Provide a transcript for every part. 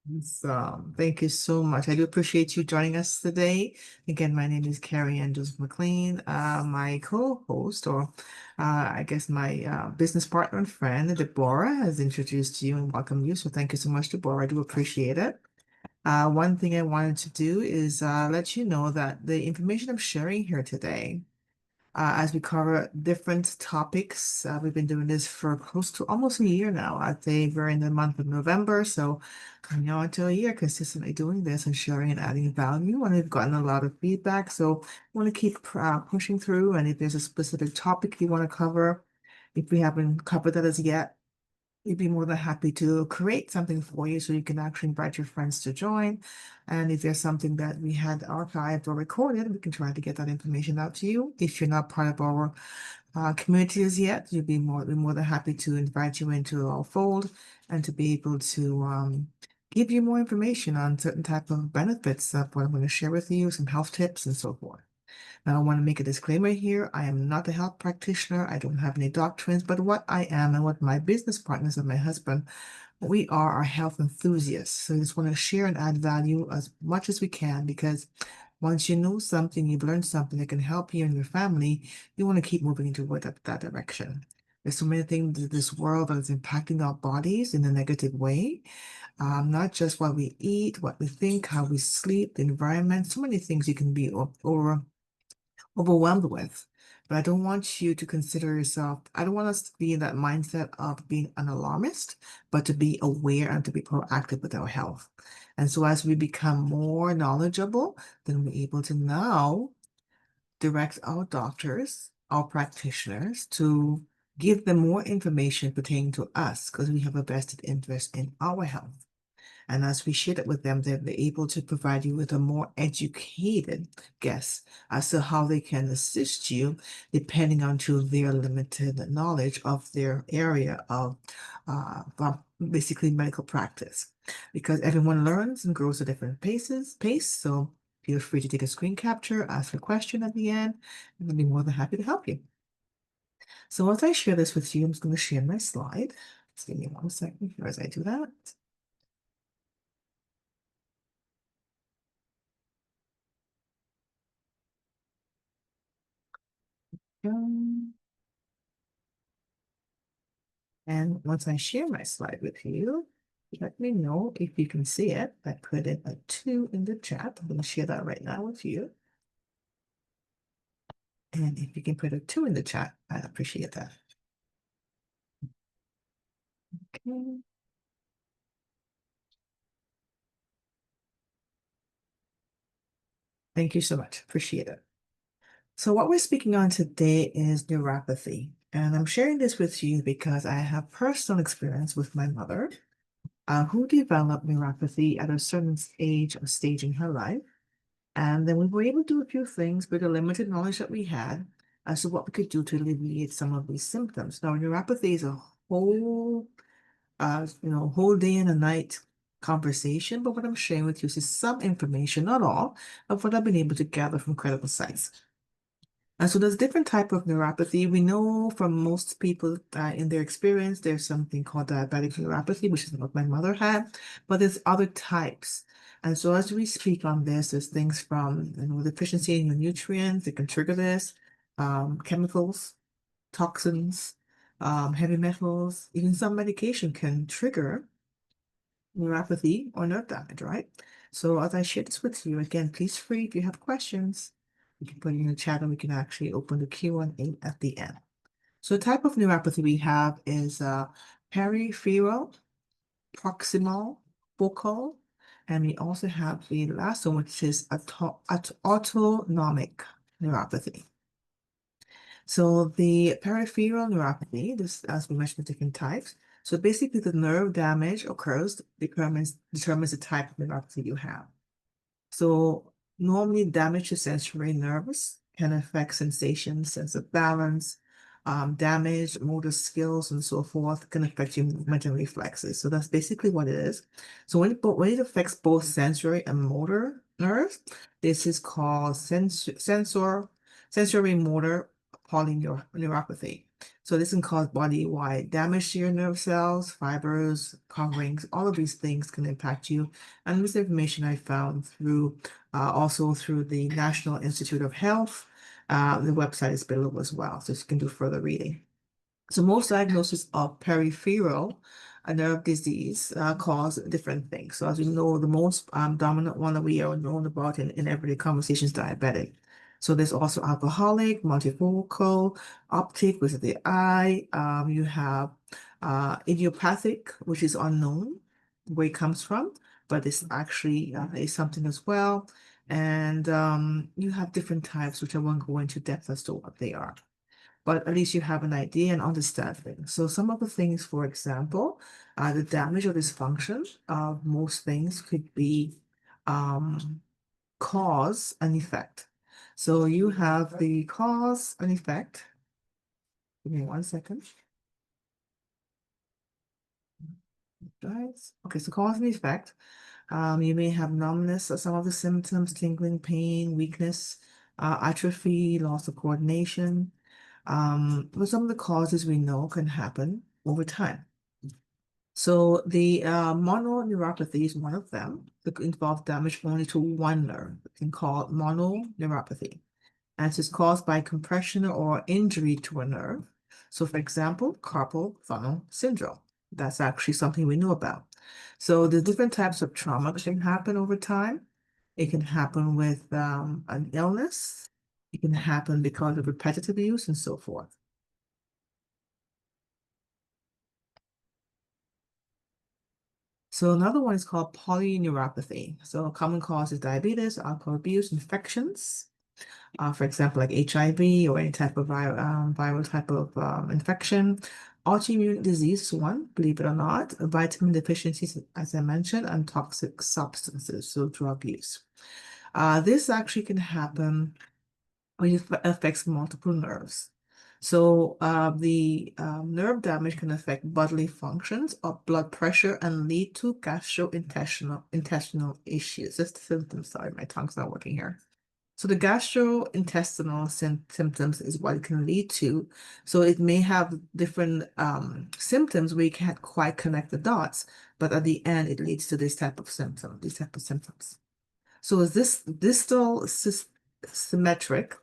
Thank you so much. I do appreciate you joining us today. Again, my name is Kerry-Ann Joseph-McLean. My co-host, or I guess my business partner and friend, Deborah, has introduced you and welcomed you. So thank you so much, Deborah. I do appreciate it. One thing I wanted to do is let you know that the information I'm sharing here today as we cover different topics. We've been doing this for close to almost a year now. I'd say we're in the month of November, so coming on to a year consistently doing this and sharing and adding value. And we've gotten a lot of feedback, so I want to keep pushing through. And if there's a specific topic you want to cover, if we haven't covered that as yet, we'd be more than happy to create something for you so you can actually invite your friends to join. And if there's something that we had archived or recorded, we can try to get that information out to you. If you're not part of our community as yet, be more than happy to invite you into our fold and to be able to give you more information on certain type of benefits of what I'm going to share with you, some health tips and so forth. Now, I want to make a disclaimer here. I am not a health practitioner. I don't have any doctrines, but what I am and what my business partners and my husband, we are health enthusiasts. So I just want to share and add value as much as we can because once you know something, you've learned something that can help you and your family, you want to keep moving into that direction. There's so many things in this world that is impacting our bodies in a negative way. Not just what we eat, what we think, how we sleep, the environment, so many things you can be overwhelmed with. But I don't want you to consider yourself, I don't want us to be in that mindset of being an alarmist, but to be aware and to be proactive with our health. And so as we become more knowledgeable, then we're able to now direct our doctors, our practitioners to give them more information pertaining to us because we have a vested interest in our health. And as we share it with them, they're able to provide you with a more educated guess as to how they can assist you depending on to their limited knowledge of their area of basically medical practice. Because everyone learns and grows at different pace. So feel free to take a screen capture, ask a question at the end, and I'll be more than happy to help you. So as I share this with you, I'm just going to share my slide. Just give me 1 second here as I do that. Um, And once I share my slide with you, let me know if you can see it. I put in a 2 in the chat. I'm going to share that right now with you. And if you can put a 2 in the chat, I'd appreciate that. Okay. Thank you so much. Appreciate it. So what we're speaking on today is neuropathy. And I'm sharing this with you because I have personal experience with my mother, who developed neuropathy at a certain age or stage in her life. And then we were able to do a few things with the limited knowledge that we had as to what we could do to alleviate some of these symptoms. Now, neuropathy is a whole day and a night conversation, but what I'm sharing with you is some information, not all, of what I've been able to gather from credible sites. And so there's different type of neuropathy. We know from most people in their experience, there's something called diabetic neuropathy, which is what my mother had, but there's other types. And so as we speak on this, there's things from deficiency in the nutrients that can trigger this, chemicals, toxins, heavy metals, even some medication can trigger neuropathy or nerve damage, right? So as I share this with you, again, please free if you have questions, you can put it in the chat and we can actually open the Q&A at the end. So the type of neuropathy we have is peripheral, proximal, focal, and we also have the last one, which is autonomic neuropathy. So the peripheral neuropathy, this as we mentioned, the different types. So basically the nerve damage occurs determines the type of neuropathy you have. So normally damage to sensory nerves can affect sensations, sense of balance, damage, motor skills, and so forth can affect your movement and reflexes. So that's basically what it is. So when it affects both sensory and motor nerves, this is called sensory motor polyneuropathy. So this can cause body-wide damage to your nerve cells, fibers, coverings. All of these things can impact you. And this information I found through also through the National Institute of Health. The website is below as well, so you can do further reading. So most diagnoses of peripheral nerve disease cause different things. So as you know, the most dominant one that we are known about in everyday conversation is diabetic. So there's also alcoholic, multifocal, optic, which is the eye. You have idiopathic, which is unknown where it comes from, but it's actually is something as well. And you have different types, which I won't go into depth as to what they are, but at least you have an idea and understanding. So some of the things, for example, the damage or dysfunction of most things could be um, cause and effect. So you have the cause and effect. Give me 1 second. Guys. Okay, so cause and effect. You may have numbness, some of the symptoms, tingling, pain, weakness, atrophy, loss of coordination. But some of the causes we know can happen over time. So the mononeuropathy is one of them that involves damage only to one nerve. It can call mononeuropathy. And it's caused by compression or injury to a nerve. So for example, carpal tunnel syndrome. That's actually something we know about. So the different types of trauma that can happen over time. It can happen with an illness. It can happen because of repetitive use and so forth. So another one is called polyneuropathy. So a common cause is diabetes, alcohol abuse, infections. For example, like HIV or any type of viral type of infection. Autoimmune disease is one, believe it or not. Vitamin deficiencies, as I mentioned, and toxic substances, so drug use. This actually can happen when it affects multiple nerves. So the nerve damage can affect bodily functions or blood pressure and lead to gastrointestinal issues. Just the symptoms. Sorry, my tongue's not working here. So the gastrointestinal symptoms is what it can lead to. So it may have different symptoms where you can't quite connect the dots, but at the end it leads to this type of symptom, these type of symptoms. So is this distal symmetric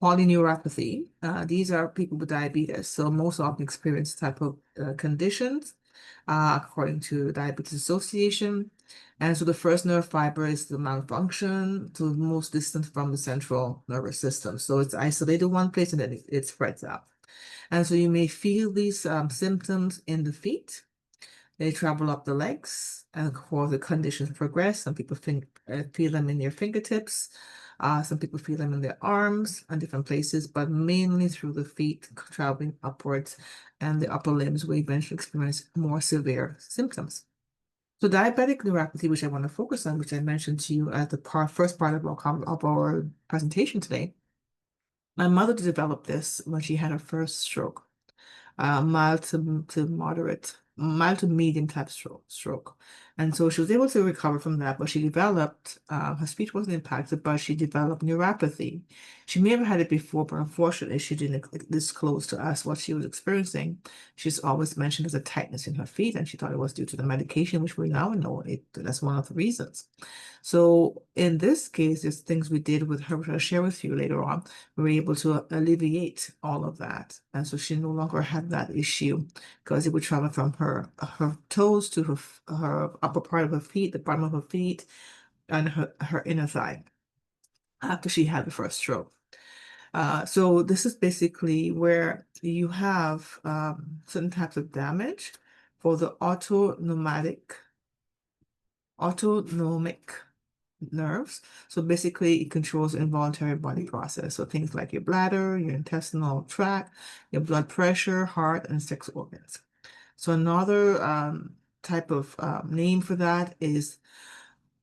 polyneuropathy? These are people with diabetes, so most often experience type of conditions according to Diabetes Association. And so the first nerve fiber is the malfunction to the most distant from the central nervous system. So it's isolated one place and then it spreads out. And so you may feel these symptoms in the feet. They travel up the legs, and of course the conditions progress. Some people feel them in their fingertips. Some people feel them in their arms and different places, but mainly through the feet traveling upwards and the upper limbs will eventually experience more severe symptoms. So diabetic neuropathy, which I want to focus on, which I mentioned to you at the first part of our presentation today. My mother developed this when she had her first stroke, mild to moderate, mild to medium type stroke. And so she was able to recover from that, but she developed, her speech wasn't impacted, but she developed neuropathy. She may have had it before, but unfortunately, she didn't disclose to us what she was experiencing. She's always mentioned as a tightness in her feet, and she thought it was due to the medication, which we now know that's one of the reasons. So in this case, there's things we did with her, which I'll share with you later on. We were able to alleviate all of that. And so she no longer had that issue because it would travel from her toes to her upper part of her feet, the bottom of her feet, and her inner thigh after she had the first stroke. So this is basically where you have certain types of damage for the autonomic nerves. So basically, it controls involuntary body process. So things like your bladder, your intestinal tract, your blood pressure, heart, and sex organs. So another type of name for that is,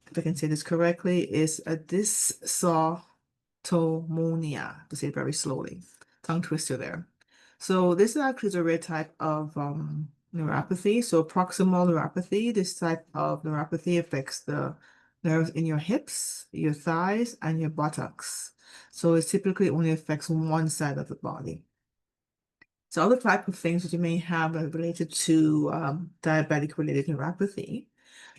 if I can say this correctly, is a dysautonomia, to say it very slowly. Tongue twister there. So this actually is a rare type of neuropathy. So proximal neuropathy, this type of neuropathy affects the nerves in your hips, your thighs, and your buttocks. So it typically only affects one side of the body. So other type of things that you may have related to diabetic-related neuropathy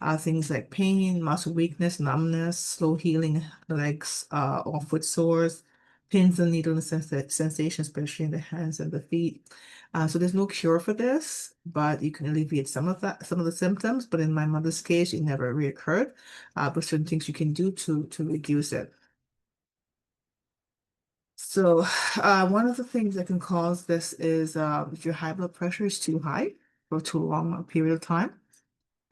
are things like pain, muscle weakness, numbness, slow healing legs or foot sores, pins and needles sensation, especially in the hands and the feet. So there's no cure for this, but you can alleviate some of the symptoms. But in my mother's case, it never reoccurred. But certain things you can do to reduce it. So, one of the things that can cause this is if your high blood pressure is too high for too long a period of time,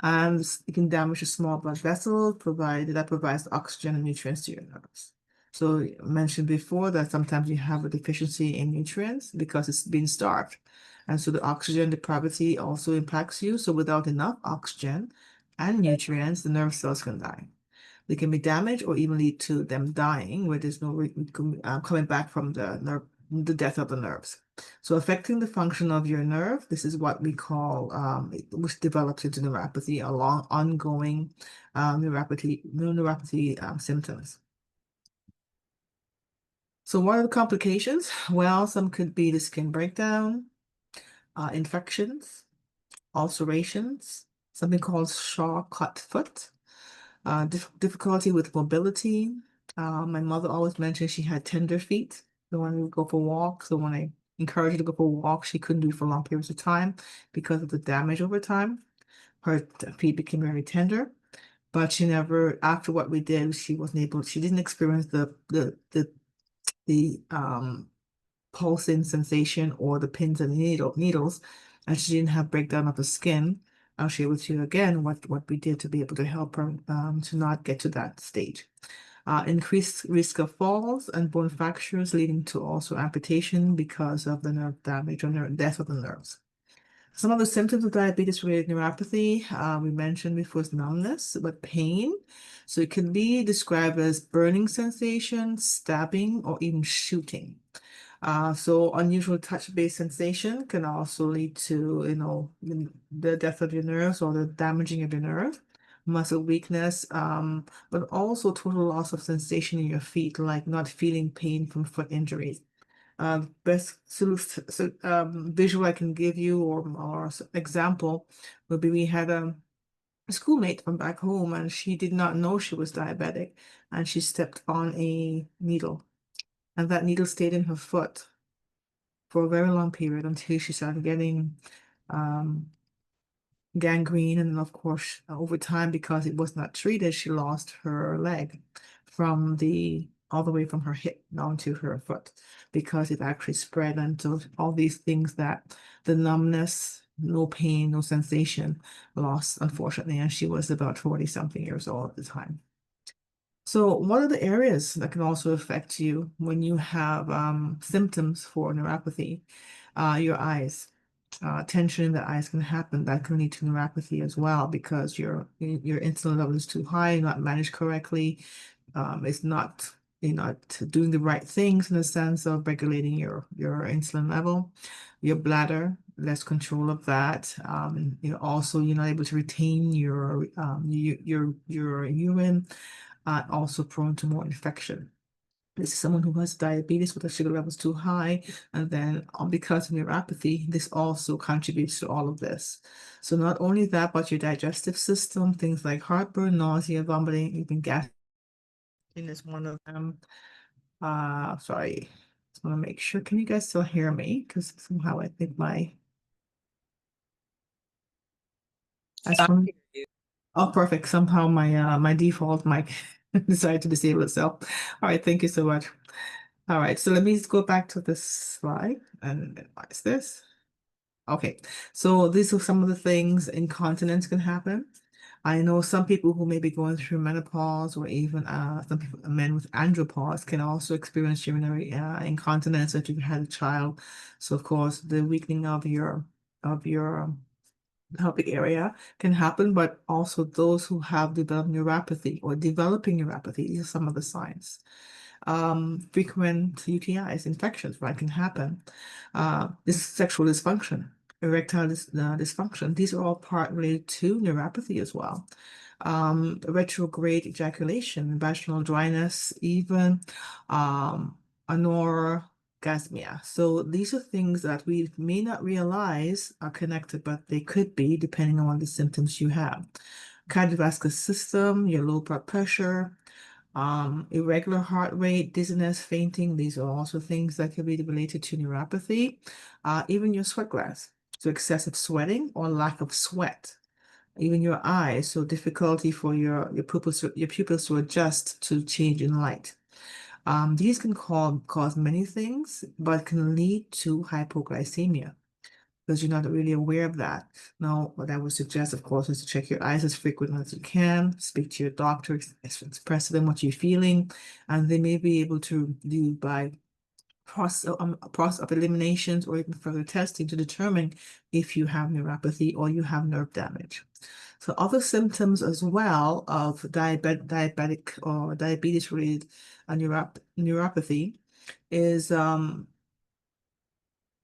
and it can damage the small blood vessel provides oxygen and nutrients to your nerves. So, I mentioned before that sometimes you have a deficiency in nutrients because it's been starved, and so the oxygen depravity also impacts you. So, without enough oxygen and nutrients, the nerve cells can die. They can be damaged or even lead to them dying, where there's no coming back from the death of the nerves. So affecting the function of your nerve, this is what we call, which develops into neuropathy, along ongoing neuropathy symptoms. So what are the complications? Well, some could be the skin breakdown, infections, ulcerations, something called Shaw cut foot, difficulty with mobility. My mother always mentioned she had tender feet. So when we would go for walks, so when I encouraged her to go for walks, she couldn't do it for long periods of time because of the damage over time. Her feet became very tender, but she never, after what we did, she didn't experience the pulsing sensation or the pins and needles, and she didn't have breakdown of the skin. I'll share with you again what we did to be able to help her to not get to that stage. Increased risk of falls and bone fractures, leading to also amputation because of the nerve damage or death of the nerves. Some of the symptoms of diabetes-related neuropathy, we mentioned before, is numbness, but pain. So it can be described as burning sensation, stabbing, or even shooting. So unusual touch-based sensation can also lead to, the death of your nerves or the damaging of your nerve, muscle weakness, but also total loss of sensation in your feet, like not feeling pain from foot injuries. Best visual I can give you or example would be we had a schoolmate from back home and she did not know she was diabetic and she stepped on a needle and that needle stayed in her foot for a very long period until she started getting um, gangrene. And of course, over time, because it was not treated, she lost her leg from all the way from her hip down to her foot because it actually spread into all these things that the numbness, no pain, no sensation lost, unfortunately. And she was about 40 something years old at the time. So what are the areas that can also affect you when you have symptoms for neuropathy? Your eyes. Tension in the eyes can happen. That can lead to neuropathy as well because your insulin level is too high, not managed correctly. It's not you're not doing the right things in the sense of regulating your insulin level. Your bladder, less control of that. You're not able to retain your urine, also prone to more infection. This is someone who has diabetes with their sugar levels too high, and then because of neuropathy, this also contributes to all of this. So not only that, but your digestive system, things like heartburn, nausea, vomiting, even gas is one of them. Sorry, just want to make sure. Can you guys still hear me? Because somehow I think I just want oh, perfect. Somehow my default mic decided to disable itself. All right, thank you so much. All right, so let me just go back to this slide and what is this? Okay, so these are some of the things incontinence can happen. I know some people who may be going through menopause or even some people, men with andropause can also experience urinary incontinence if you've had a child. So of course, the weakening of your pelvic area can happen, but also those who have developed neuropathy or developing neuropathy, these are some of the signs. Frequent UTIs, infections, right, can happen. This sexual dysfunction, erectile dysfunction, these are all part related to neuropathy as well. Retrograde ejaculation, vaginal dryness, even anorexia gasmia. So these are things that we may not realize are connected, but they could be depending on the symptoms you have. Cardiovascular system, your low blood pressure, irregular heart rate, dizziness, fainting. These are also things that can be related to neuropathy. Even your sweat glands, so excessive sweating or lack of sweat. Even your eyes, so difficulty for your pupils to adjust to change in light. These can cause many things, but can lead to hypoglycemia because you're not really aware of that. Now, what I would suggest, of course, is to check your eyes as frequently as you can, speak to your doctor, express to them what you're feeling, and they may be able to do by process of eliminations or even further testing to determine if you have neuropathy or you have nerve damage. So other symptoms as well of diabetic or diabetes-related neuropathy is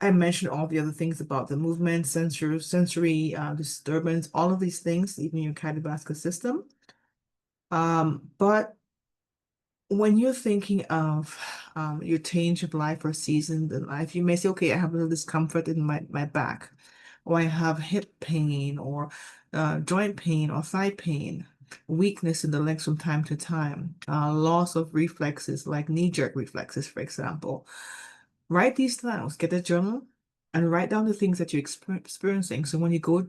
I mentioned all the other things about the movement, sensory disturbance, all of these things, even your cardiovascular system. But when you're thinking of your change of life or season in life, you may say, okay, I have a little discomfort in my back, or I have hip pain, or joint pain, or thigh pain, weakness in the legs from time to time, loss of reflexes like knee-jerk reflexes, for example. Write these down, get a journal, and write down the things that you're experiencing. So when you go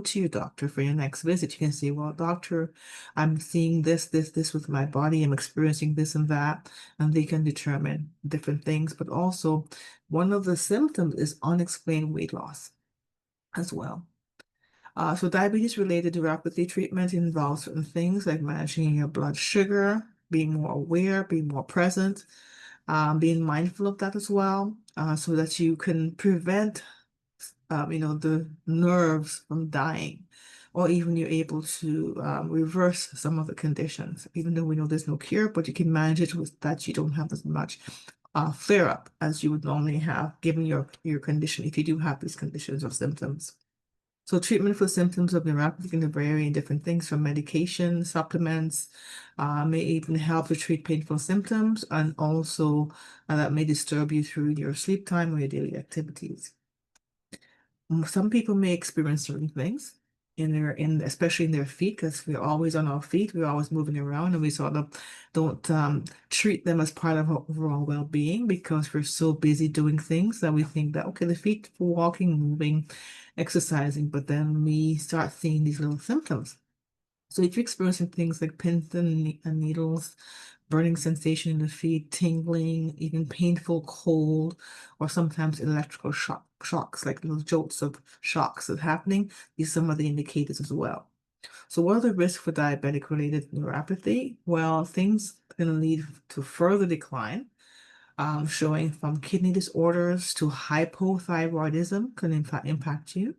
to your doctor for your next visit, you can say, well, doctor, I'm seeing this with my body, I'm experiencing this and that, and they can determine different things. But also, one of the symptoms is unexplained weight loss as well. So diabetes-related neuropathy treatment involves certain things like managing your blood sugar, being more aware, being more present, being mindful of that as well, so that you can prevent, the nerves from dying, or even you're able to reverse some of the conditions. Even though we know there's no cure, but you can manage it with that you don't have as much flare up as you would normally have, given your condition, if you do have these conditions or symptoms. So treatment for symptoms of neuropathy can vary in different things from medication, supplements, may even help to treat painful symptoms, and also that may disturb you through your sleep time or your daily activities. Some people may experience certain things especially in their feet, because we're always on our feet, we're always moving around, and we sort of don't treat them as part of our overall well-being because we're so busy doing things that we think that, okay, the feet for walking, moving, exercising, but then we start seeing these little symptoms. So if you're experiencing things like pins and needles, burning sensation in the feet, tingling, even painful cold, or sometimes electrical shocks, like little jolts of shocks that happening, these are some of the indicators as well. So what are the risks for diabetic related neuropathy? Well, things can lead to further decline, showing from kidney disorders to hypothyroidism can impact you.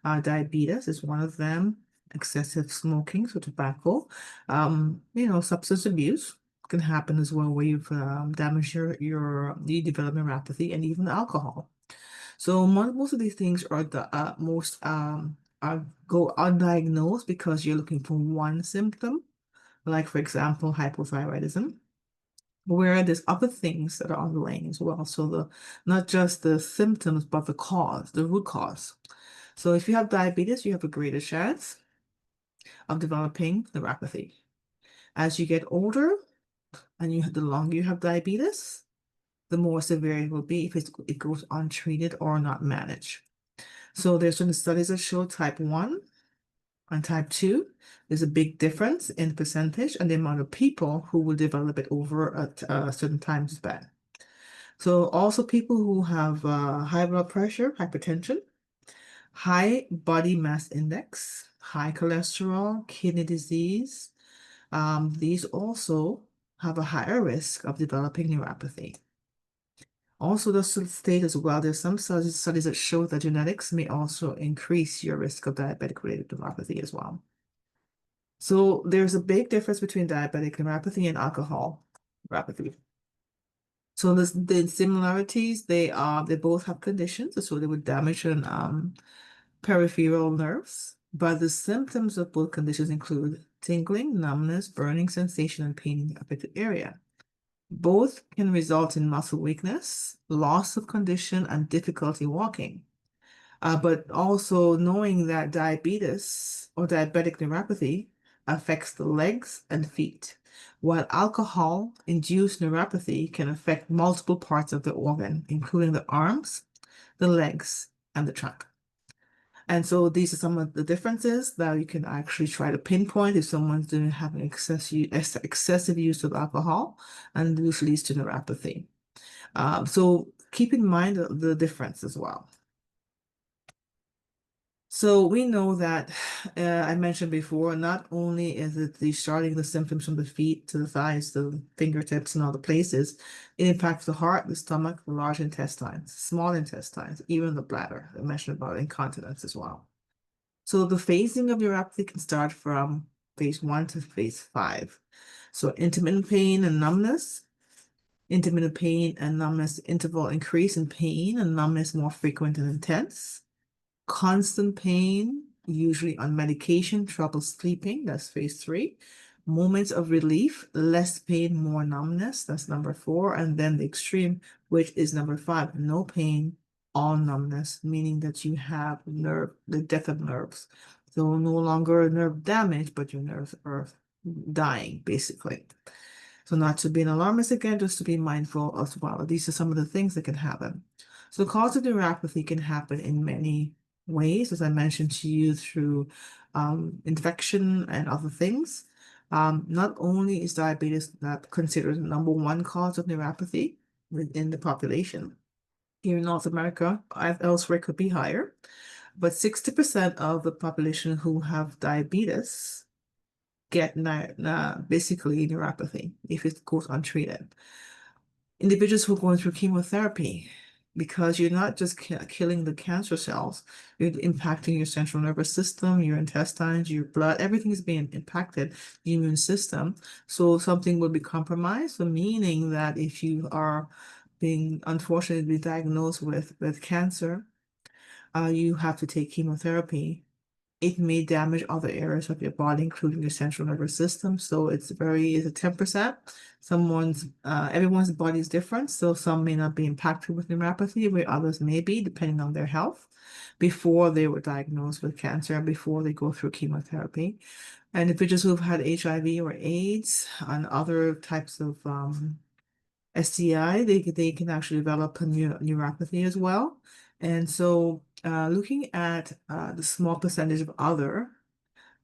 Diabetes is one of them. Excessive smoking, so tobacco. Substance abuse can happen as well, where you've damaged you develop neuropathy, and even alcohol. So most of these things are the most go undiagnosed because you're looking for one symptom, like for example, hypothyroidism, where there's other things that are underlying as well. So not just the symptoms, but the cause, the root cause. So if you have diabetes, you have a greater chance of developing neuropathy. As you get older and the longer you have diabetes, the more severe it will be if it goes untreated or not managed. So there's some studies that show type 1 and type 2. There's a big difference in percentage and the amount of people who will develop it over a certain time span. So also people who have high blood pressure, hypertension, high body mass index, high cholesterol, kidney disease, these also have a higher risk of developing neuropathy. Also, the state as well, there's some studies that show that genetics may also increase your risk of diabetic-related neuropathy as well. So there's a big difference between diabetic neuropathy and alcohol neuropathy. So the similarities, they both have conditions associated with damage in peripheral nerves, but the symptoms of both conditions include tingling, numbness, burning sensation, and pain in the affected area. Both can result in muscle weakness, loss of condition, and difficulty walking. But also knowing that diabetes or diabetic neuropathy affects the legs and feet, while alcohol-induced neuropathy can affect multiple parts of the organ, including the arms, the legs, and the trunk. And so these are some of the differences that you can actually try to pinpoint if someone's doing having excessive use of alcohol, and this leads to neuropathy. So keep in mind the difference as well. So we know that I mentioned before, not only is it the starting the symptoms from the feet to the thighs, the fingertips, and all the places, it impacts the heart, the stomach, the large intestines, small intestines, even the bladder. I mentioned about incontinence as well. So the phasing of neuropathy can start from phase 1 to phase 5. So intermittent pain and numbness, intermittent pain and numbness interval increase in pain and numbness more frequent and intense. Constant pain, usually on medication, trouble sleeping, that's phase 3. Moments of relief, less pain, more numbness, that's number 4. And then the extreme, which is number 5, no pain, all numbness, meaning that you have the death of nerves. So no longer nerve damage, but your nerves are dying, basically. So not to be an alarmist again, just to be mindful as well. These are some of the things that can happen. So the cause of neuropathy can happen in many ways, as I mentioned to you, through infection and other things. Not only is diabetes not considered the number one cause of neuropathy within the population. Here in North America, elsewhere could be higher, but 60% of the population who have diabetes get basically neuropathy if it goes untreated. Individuals who are going through chemotherapy, because you're not just killing the cancer cells, you're impacting your central nervous system, your intestines, your blood, everything's being impacted, the immune system. So something will be compromised, so meaning that if you are being unfortunately diagnosed with cancer, you have to take chemotherapy. It may damage other areas of your body, including your central nervous system. So it's a 10%. Everyone's body is different. So some may not be impacted with neuropathy, where others may be, depending on their health, before they were diagnosed with cancer, before they go through chemotherapy. And individuals who've had HIV or AIDS and other types of STI, they can actually develop a neuropathy as well. And so looking at the small percentage of other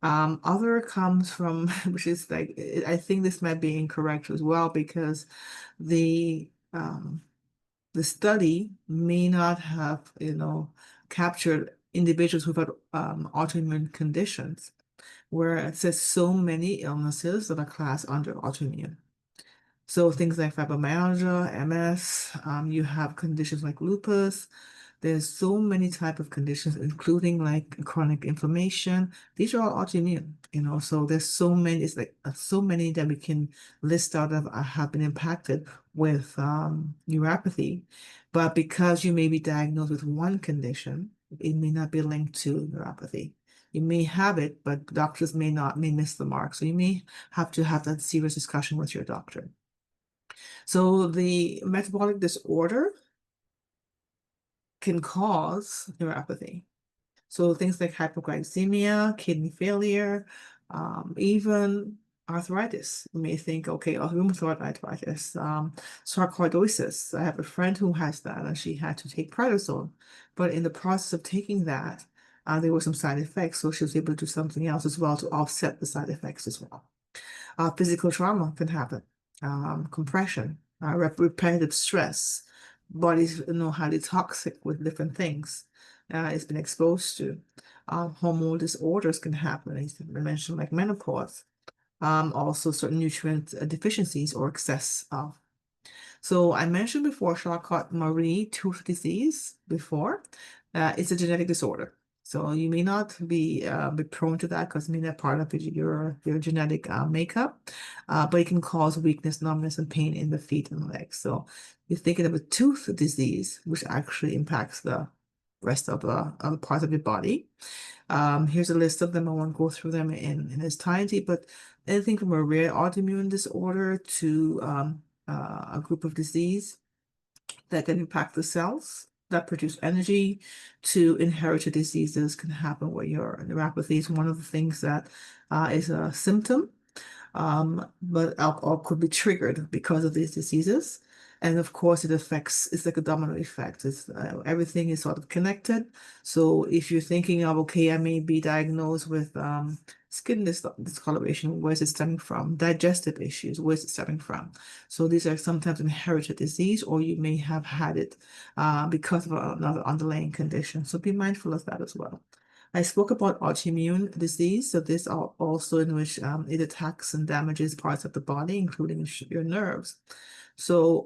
comes from, which is like, I think this might be incorrect as well, because the um, the study may not have, captured individuals who've had autoimmune conditions, where it says so many illnesses that are classed under autoimmune. So things like fibromyalgia, MS, you have conditions like lupus. There's so many type of conditions, including like chronic inflammation. These are all autoimmune, so there's so many, it's like so many that we can list out of have been impacted with neuropathy. But because you may be diagnosed with one condition, it may not be linked to neuropathy. You may have it, but doctors may miss the mark. So you may have to have that serious discussion with your doctor. So the metabolic disorder can cause neuropathy. So things like hypoglycemia, kidney failure, even arthritis. You may think, okay, rheumatoid arthritis, sarcoidosis. I have a friend who has that, and she had to take prednisone. But in the process of taking that, there were some side effects, so she was able to do something else as well to offset the side effects as well. Physical trauma can happen, compression, repetitive stress. Bodies highly toxic with different things it's been exposed to. Hormonal disorders can happen, as I mentioned, like menopause. Also certain nutrient deficiencies or excess of. So I mentioned before Charcot-Marie-Tooth disease before. It's a genetic disorder. So you may not be prone to that because it may not part of your genetic makeup, but it can cause weakness, numbness, and pain in the feet and legs. So you're thinking of a tooth disease, which actually impacts the rest of the parts of your body. Here's a list of them. I won't go through them in its entirety, but anything from a rare autoimmune disorder to a group of disease that can impact the cells that produce energy. To inherited diseases can happen where your neuropathy is one of the things that is a symptom, but alcohol could be triggered because of these diseases. And of course, it's like a domino effect. Everything is sort of connected. So if you're thinking of, okay, I may be diagnosed with skin discoloration, where's it stemming from? Digestive issues, where's it stemming from? So these are sometimes inherited disease, or you may have had it because of another underlying condition. So be mindful of that as well. I spoke about autoimmune disease. So this are also in which it attacks and damages parts of the body, including your nerves. So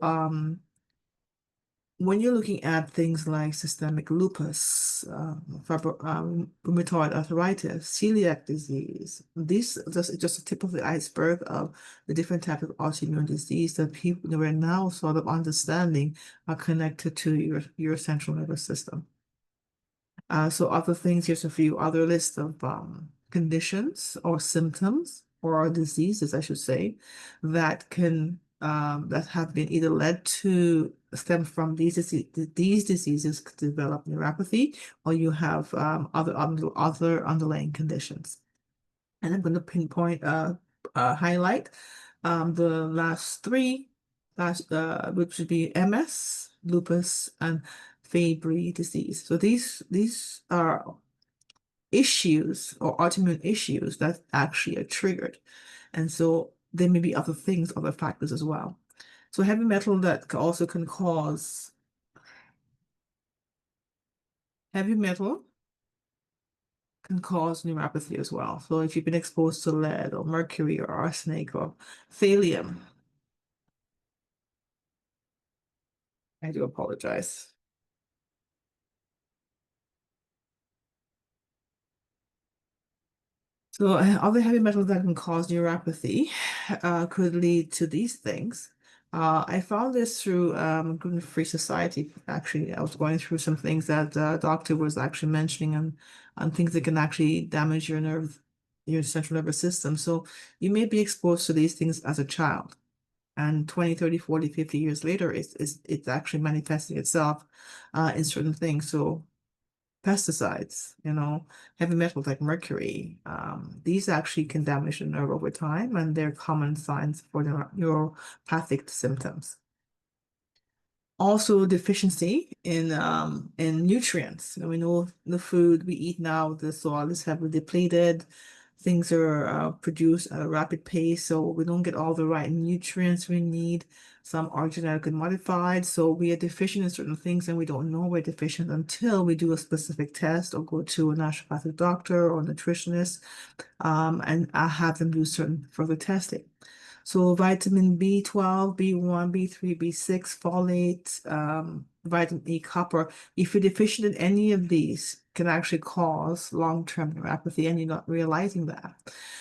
when you're looking at things like systemic lupus, rheumatoid arthritis, celiac disease, this is just a tip of the iceberg of the different types of autoimmune disease that people we're now sort of understanding are connected to your central nervous system. So other things, here's a few other lists of conditions or symptoms or diseases, I should say, that can that have been either led to stem from these diseases could develop neuropathy, or you have other underlying conditions. And I'm going to pinpoint highlight the last three, which would be MS, lupus, and Fabry disease. So these are issues or autoimmune issues that actually are triggered. And so there may be other things, other factors as well. So heavy metal that also can cause heavy metal can cause neuropathy as well. So if you've been exposed to lead or mercury or arsenic or thallium, I do apologize. So other heavy metals that can cause neuropathy could lead to these things. I found this through Gluten-Free Society. Actually, I was going through some things that the doctor was actually mentioning on things that can actually damage your nerve, your central nervous system. So you may be exposed to these things as a child. And 20, 30, 40, 50 years later, it's actually manifesting itself in certain things. So pesticides, heavy metals like mercury, these actually can damage the nerve over time, and they're common signs for neuropathic symptoms. Also, deficiency in nutrients. We know the food we eat now, the soil is heavily depleted. Things are produced at a rapid pace, so we don't get all the right nutrients we need. Some are genetically modified, so we are deficient in certain things, and we don't know we're deficient until we do a specific test or go to a naturopathic doctor or nutritionist, and I have them do certain further testing. So vitamin B12, B1, B3, B6, folate, vitamin E, copper. If you're deficient in any of these, can actually cause long-term neuropathy, and you're not realizing that.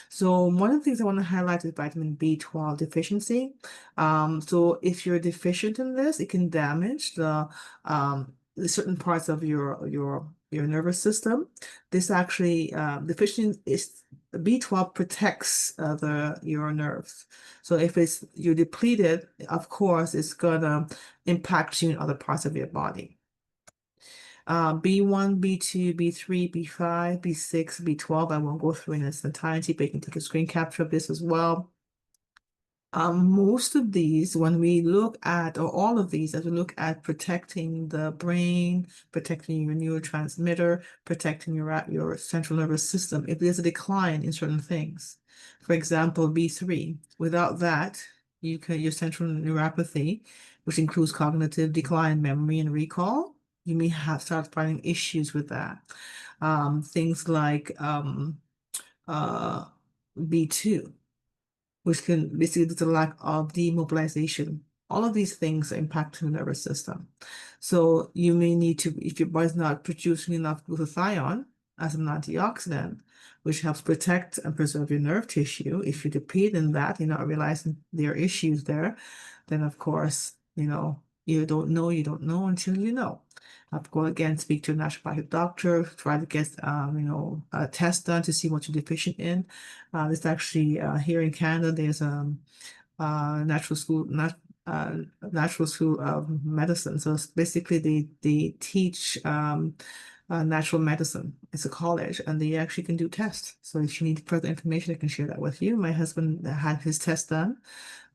So one of the things I want to highlight is vitamin B12 deficiency. So if you're deficient in this, it can damage the certain parts of your nervous system. This actually deficient is B12 protects your nerves. So if you're depleted, of course, it's gonna impact you in other parts of your body. B1, B2, B3, B5, B6, B12. I won't go through in its entirety, but you can take a screen capture of this as well. Most of these, when we look at, or all of these, as we look at protecting the brain, protecting your neurotransmitter, protecting your central nervous system, if there's a decline in certain things, for example, B3, without that, your central neuropathy, which includes cognitive decline, memory, and recall, you may start finding issues with that. Things like B2, which can basically due to lack of demobilization. All of these things impact the nervous system. So you may need to, if your body's not producing enough glutathione as an antioxidant, which helps protect and preserve your nerve tissue, if you deplete in that, you're not realizing there are issues there, then of course, you don't know until you know. Have to go again, speak to a naturopathic doctor, try to get, a test done to see what you're deficient in. There's actually here in Canada, there's natural school, Natural School of Medicine. So it's basically they teach natural medicine. It's a college, and they actually can do tests. So if you need further information, I can share that with you. My husband had his test done.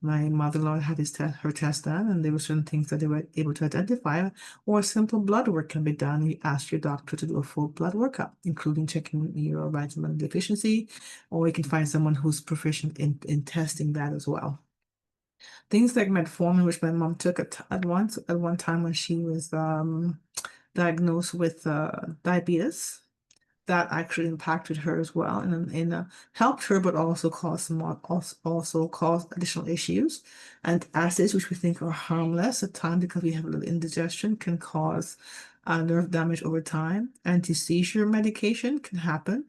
My mother-in-law had her test done, and there were certain things that they were able to identify, or simple blood work can be done. You ask your doctor to do a full blood workup, including checking your vitamin deficiency, or you can find someone who's proficient in testing that as well. Things like metformin, which my mom took at one time when she was diagnosed with diabetes, that actually impacted her as well, and helped her, but also caused also caused additional issues. And acids, which we think are harmless at times because we have a little indigestion, can cause nerve damage over time. Anti-seizure medication can happen,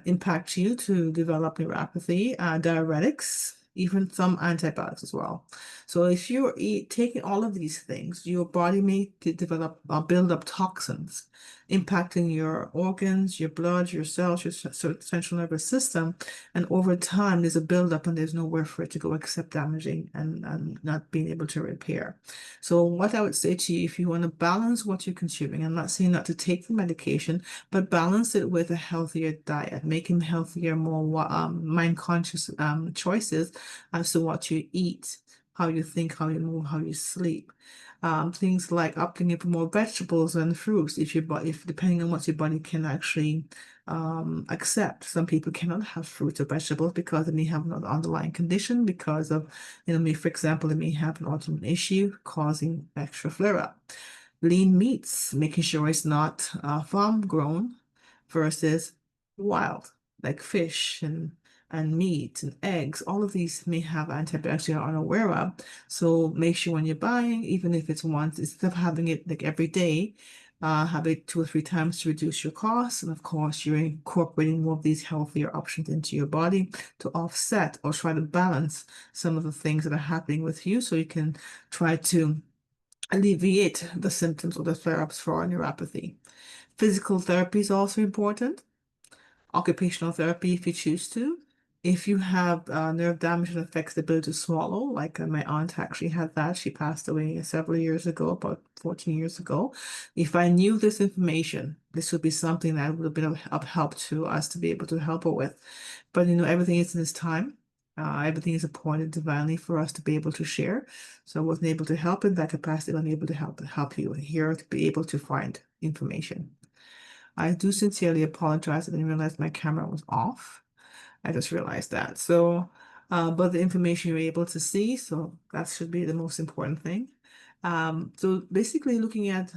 impact you to develop neuropathy. Diuretics, even some antibiotics as well. So if you're taking all of these things, your body may develop build up toxins impacting your organs, your blood, your cells, your central nervous system. And over time, there's a buildup and there's nowhere for it to go except damaging and not being able to repair. So what I would say to you, if you want to balance what you're consuming, I'm not saying not to take the medication, but balance it with a healthier diet, making healthier, more mind conscious choices as to what you eat, how you think, how you move, how you sleep. Things like opting in for more vegetables and fruits if depending on what your body can actually accept. Some people cannot have fruits or vegetables because they may have an underlying condition because of, for example, they may have an autoimmune issue causing extra flare-up. Lean meats, making sure it's not farm grown versus wild, like fish and meat and eggs. All of these may have antibiotics you're unaware of. So make sure when you're buying, even if it's once, instead of having it like every day, have it 2 or 3 times to reduce your costs. And of course, you're incorporating more of these healthier options into your body to offset or try to balance some of the things that are happening with you so you can try to alleviate the symptoms or the flare-ups for neuropathy. Physical therapy is also important. Occupational therapy if you choose to. If you have nerve damage that affects the ability to swallow, like my aunt actually had that. She passed away several years ago, about 14 years ago. If I knew this information, this would be something that would have been of help to us to be able to help her with. But everything is in its time. Everything is appointed divinely for us to be able to share. So I wasn't able to help in that capacity, but I'm able to help you here to be able to find information. I do sincerely apologize. I didn't realize my camera was off. I just realized that. So, but the information you're able to see, so that should be the most important thing. So basically looking at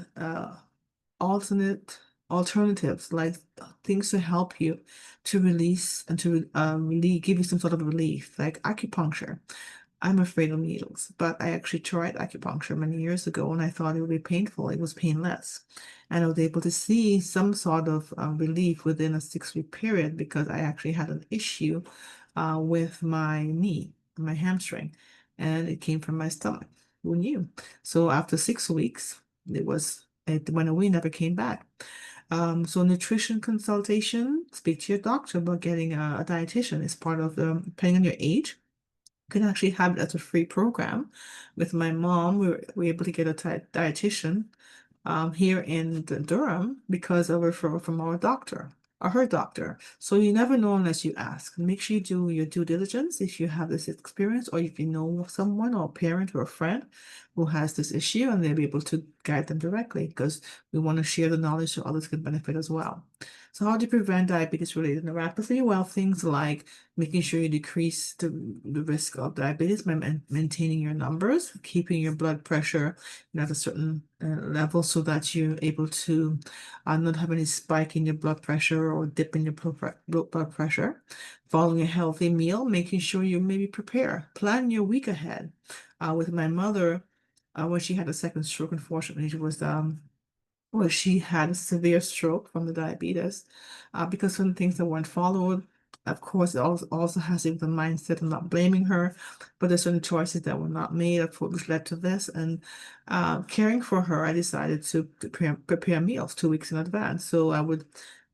alternate alternatives, like things to help you to release and to really give you some sort of relief, like acupuncture. I'm afraid of needles, but I actually tried acupuncture many years ago and I thought it would be painful. It was painless. And I was able to see some sort of relief within a 6 week period because I actually had an issue with my knee, my hamstring, and it came from my stomach. Who knew? So after 6 weeks, it went away, never came back. So nutrition consultation, speak to your doctor about getting a dietitian is part of depending on your age can actually have it as a free program. With my mom, we were able to get a dietitian here in Durham because of a referral from our doctor or her doctor. So you never know unless you ask. Make sure you do your due diligence if you have this experience or if you know someone or a parent or a friend who has this issue and they'll be able to guide them directly because we want to share the knowledge so others can benefit as well. So how do you prevent diabetes-related neuropathy? Well, things like making sure you decrease the risk of diabetes by maintaining your numbers, keeping your blood pressure at a certain level so that you're able to not have any spike in your blood pressure or dip in your blood pressure. Following a healthy meal, making sure you maybe prepare, plan your week ahead. With my mother, when she had a second stroke, unfortunately, she had a severe stroke from the diabetes because some things that weren't followed. Of course, it also has to do with the mindset. I'm not blaming her, but there's certain choices that were not made, which led to this. And caring for her, I decided to prepare meals 2 weeks in advance. So I would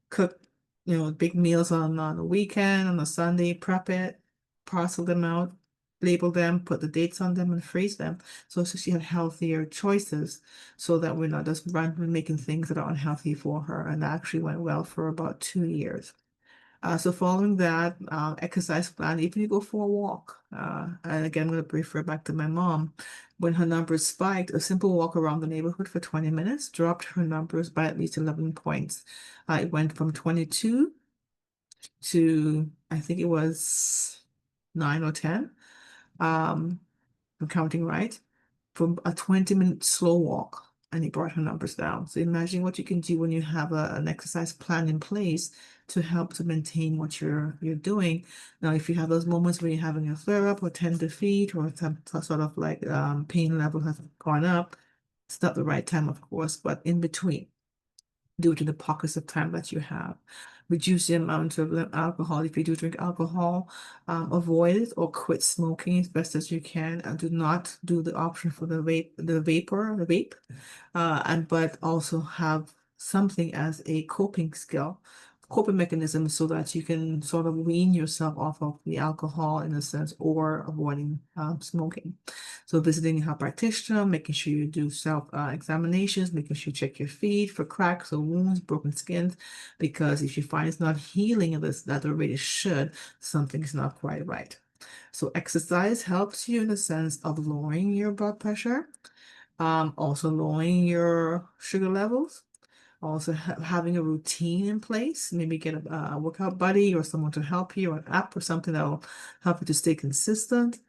cook, big meals on a weekend, on a Sunday, prep it, parcel them out, label them, put the dates on them, and freeze them. So she had healthier choices so that we're not just randomly making things that are unhealthy for her. And that actually went well for about 2 years. So following that exercise plan, even you go for a walk, and again, I'm going to refer back to my mom. When her numbers spiked, a simple walk around the neighborhood for 20 minutes dropped her numbers by at least 11 points. It went from 22 to, I think it was 9 or 10. Um, I'm counting right, from a 20-minute slow walk, and it brought her numbers down. So imagine what you can do when you have an exercise plan in place to help to maintain what you're doing. Now, if you have those moments where you're having a flare up or tender feet or some sort of like pain level has gone up, it's not the right time, of course, but in between, due to the pockets of time that you have. Reduce the amount of alcohol. If you do drink alcohol, avoid it or quit smoking as best as you can, and do not do the option for the vape, and but also have something as a coping mechanism so that you can sort of wean yourself off of the alcohol in a sense or avoiding smoking. So visiting a health practitioner, making sure you do self examinations, making sure you check your feet for cracks or wounds, broken skins, because if you find it's not healing at the rate it should, something's not quite right. So exercise helps you in the sense of lowering your blood pressure, also lowering your sugar levels, also having a routine in place, maybe get a workout buddy or someone to help you, or an app or something that'll help you to stay consistent.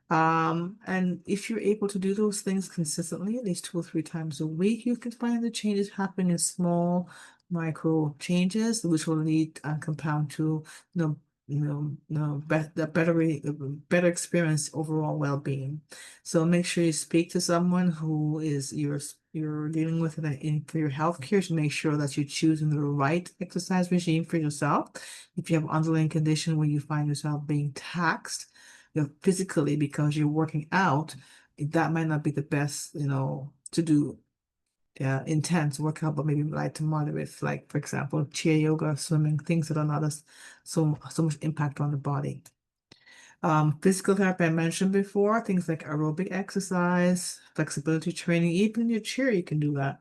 And if you're able to do those things consistently, at least 2 or 3 times a week, you can find the changes happening in small micro changes, which will lead and compound to, the better experience overall well-being. So make sure you speak to someone who is you're dealing with for your health care to make sure that you're choosing the right exercise regime for yourself. If you have underlying condition where you find yourself being taxed, physically because you're working out, that might not be the best, to do intense workout, but maybe light to moderate, like for example, chair yoga, swimming, things that are not as so much impact on the body. Physical therapy I mentioned before, things like aerobic exercise, flexibility training, even in your chair, you can do that.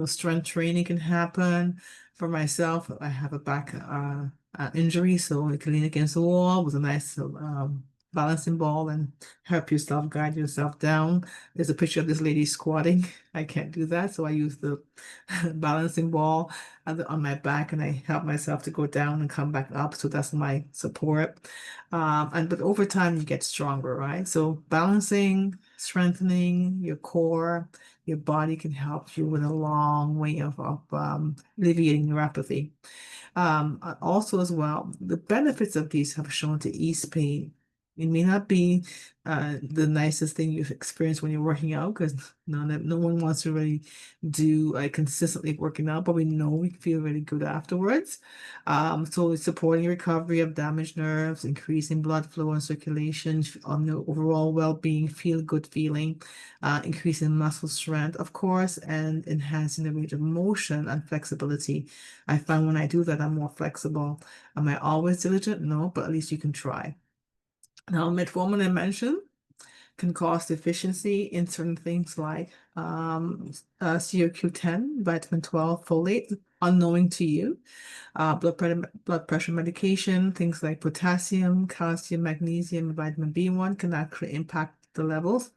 Strength training can happen. For myself, I have a back injury, so I can lean against the wall with a nice balancing ball and help yourself guide yourself down. There's a picture of this lady squatting. I can't do that, so I use the balancing ball on my back, and I help myself to go down and come back up. So that's my support. But over time you get stronger, right? So balancing, strengthening your core, your body can help you with a long way of alleviating neuropathy. Also as well, the benefits of these have shown to ease pain. It may not be the nicest thing you've experienced when you're working out, because no one wants to really do consistently working out, but we know we feel really good afterwards. So it's supporting recovery of damaged nerves, increasing blood flow and circulation, on the overall well-being, feel good feeling, increasing muscle strength, of course, and enhancing the range of motion and flexibility. I find when I do that, I'm more flexible. Am I always diligent? No, but at least you can try. Now, metformin I mentioned can cause deficiency in certain things like CoQ10, vitamin 12, folate, unknowing to you. Blood pressure medication, things like potassium, calcium, magnesium, and vitamin B1 can actually impact the levels,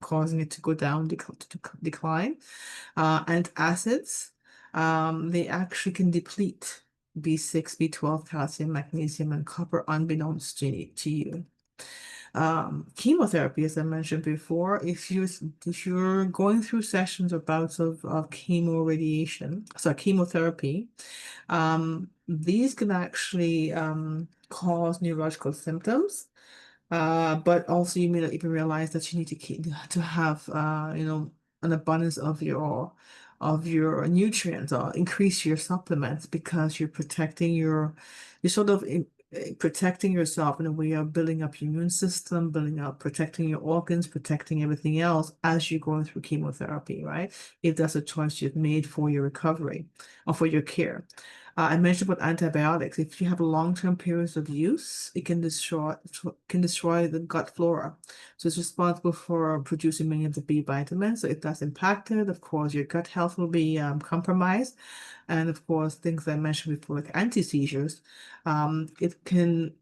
causing it to go down, to decline. And acids, they actually can deplete B6, B12, calcium, magnesium, and copper unbeknownst to you. Chemotherapy, as I mentioned before, if you're going through sessions or bouts of chemotherapy, these can actually cause neurological symptoms. But also you may not even realize that you need to have an abundance of your nutrients, or increase your supplements, because you're sort of protecting yourself in a way of building up your immune system, protecting your organs, protecting everything else as you're going through chemotherapy, right? If that's a choice you've made for your recovery or for your care. I mentioned about antibiotics. If you have long-term periods of use, it can destroy the gut flora. So it's responsible for producing many of the B vitamins. So if that's impacted, of course, your gut health will be compromised. And of course, things I mentioned before, like anti-seizures, it can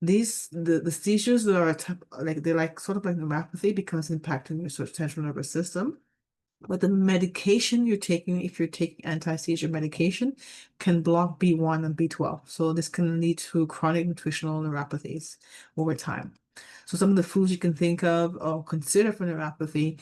the seizures are like they're like sort of like neuropathy because impacting your central nervous system. But the medication you're taking, if you're taking anti-seizure medication, can block B1 and B12. So this can lead to chronic nutritional neuropathies over time. So some of the foods you can think of or consider for neuropathy,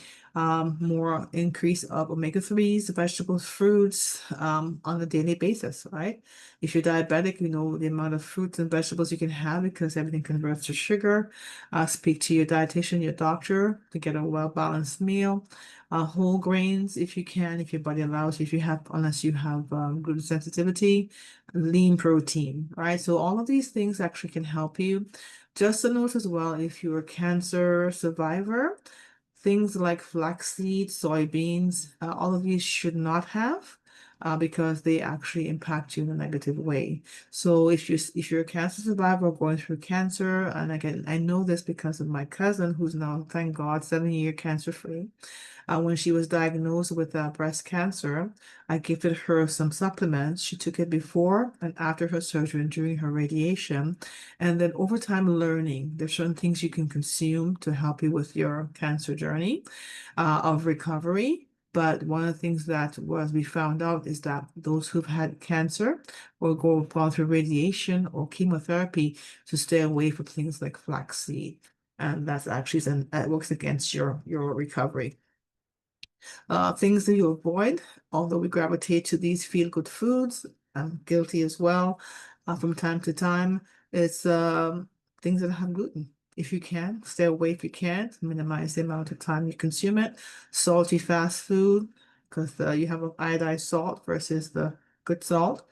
more increase of omega-3s, vegetables, fruits, on a daily basis, right? If you're diabetic, you know the amount of fruits and vegetables you can have because everything converts to sugar. Speak to your dietitian, your doctor to get a well-balanced meal. Whole grains, if you can, if your body allows, if you have, unless you have gluten sensitivity, lean protein, right? So all of these things actually can help you. Just a note as well, if you're a cancer survivor, things like flaxseed, soybeans, all of these should not have. Because they actually impact you in a negative way. So if you're a cancer survivor going through cancer, and again, I know this because of my cousin who's now, thank God, 7 year cancer free. When she was diagnosed with breast cancer, I gifted her some supplements. She took it before and after her surgery and during her radiation. And then over time, learning there's certain things you can consume to help you with your cancer journey of recovery. But one of the things that was we found out is that those who've had cancer or gone through radiation or chemotherapy to stay away from things like flaxseed. And that's actually it works against your recovery. Things that you avoid, although we gravitate to these feel-good foods, I'm guilty as well, from time to time, it's things that have gluten. If you can, stay away if you can't, minimize the amount of time you consume it. Salty fast food, because you have iodized salt versus the good salt.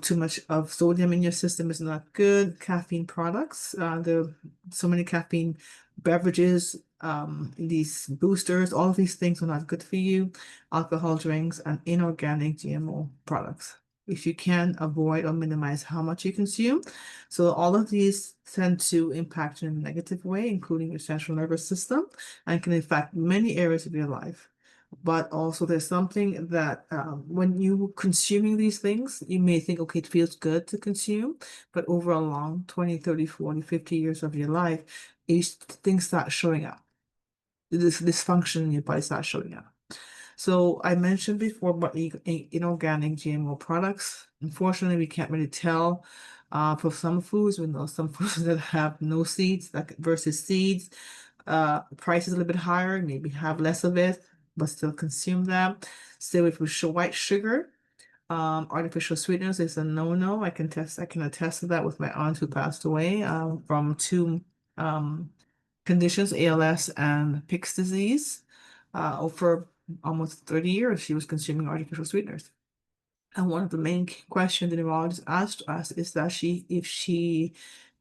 Too much of sodium in your system is not good. Caffeine products, there are so many caffeine beverages, these boosters, all of these things are not good for you. Alcohol drinks and inorganic GMO products. If you can avoid or minimize how much you consume. So all of these tend to impact you in a negative way, including your central nervous system, and can affect many areas of your life. But also there's something that when you consuming these things, you may think, okay, it feels good to consume, but over a long 20, 30, 40, 50 years of your life, these things start showing up. This dysfunction in your body starts showing up. So I mentioned before about inorganic GMO products. Unfortunately, we can't really tell for some foods. We know some foods that have no seeds like versus seeds. Price is a little bit higher, maybe have less of it, but still consume them. Stay away from white sugar. Artificial sweeteners is a no-no. I can attest to that with my aunt who passed away from two conditions, ALS and Pick's disease. For almost 30 years, she was consuming artificial sweeteners. And one of the main questions the neurologist asked us is that if she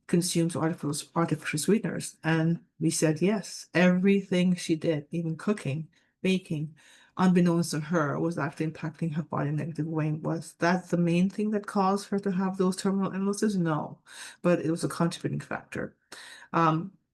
consumes artificial sweeteners. And we said yes. Everything she did, even cooking, baking, unbeknownst to her, was actually impacting her body in a negative way. Was that the main thing that caused her to have those terminal illnesses? No, but it was a contributing factor.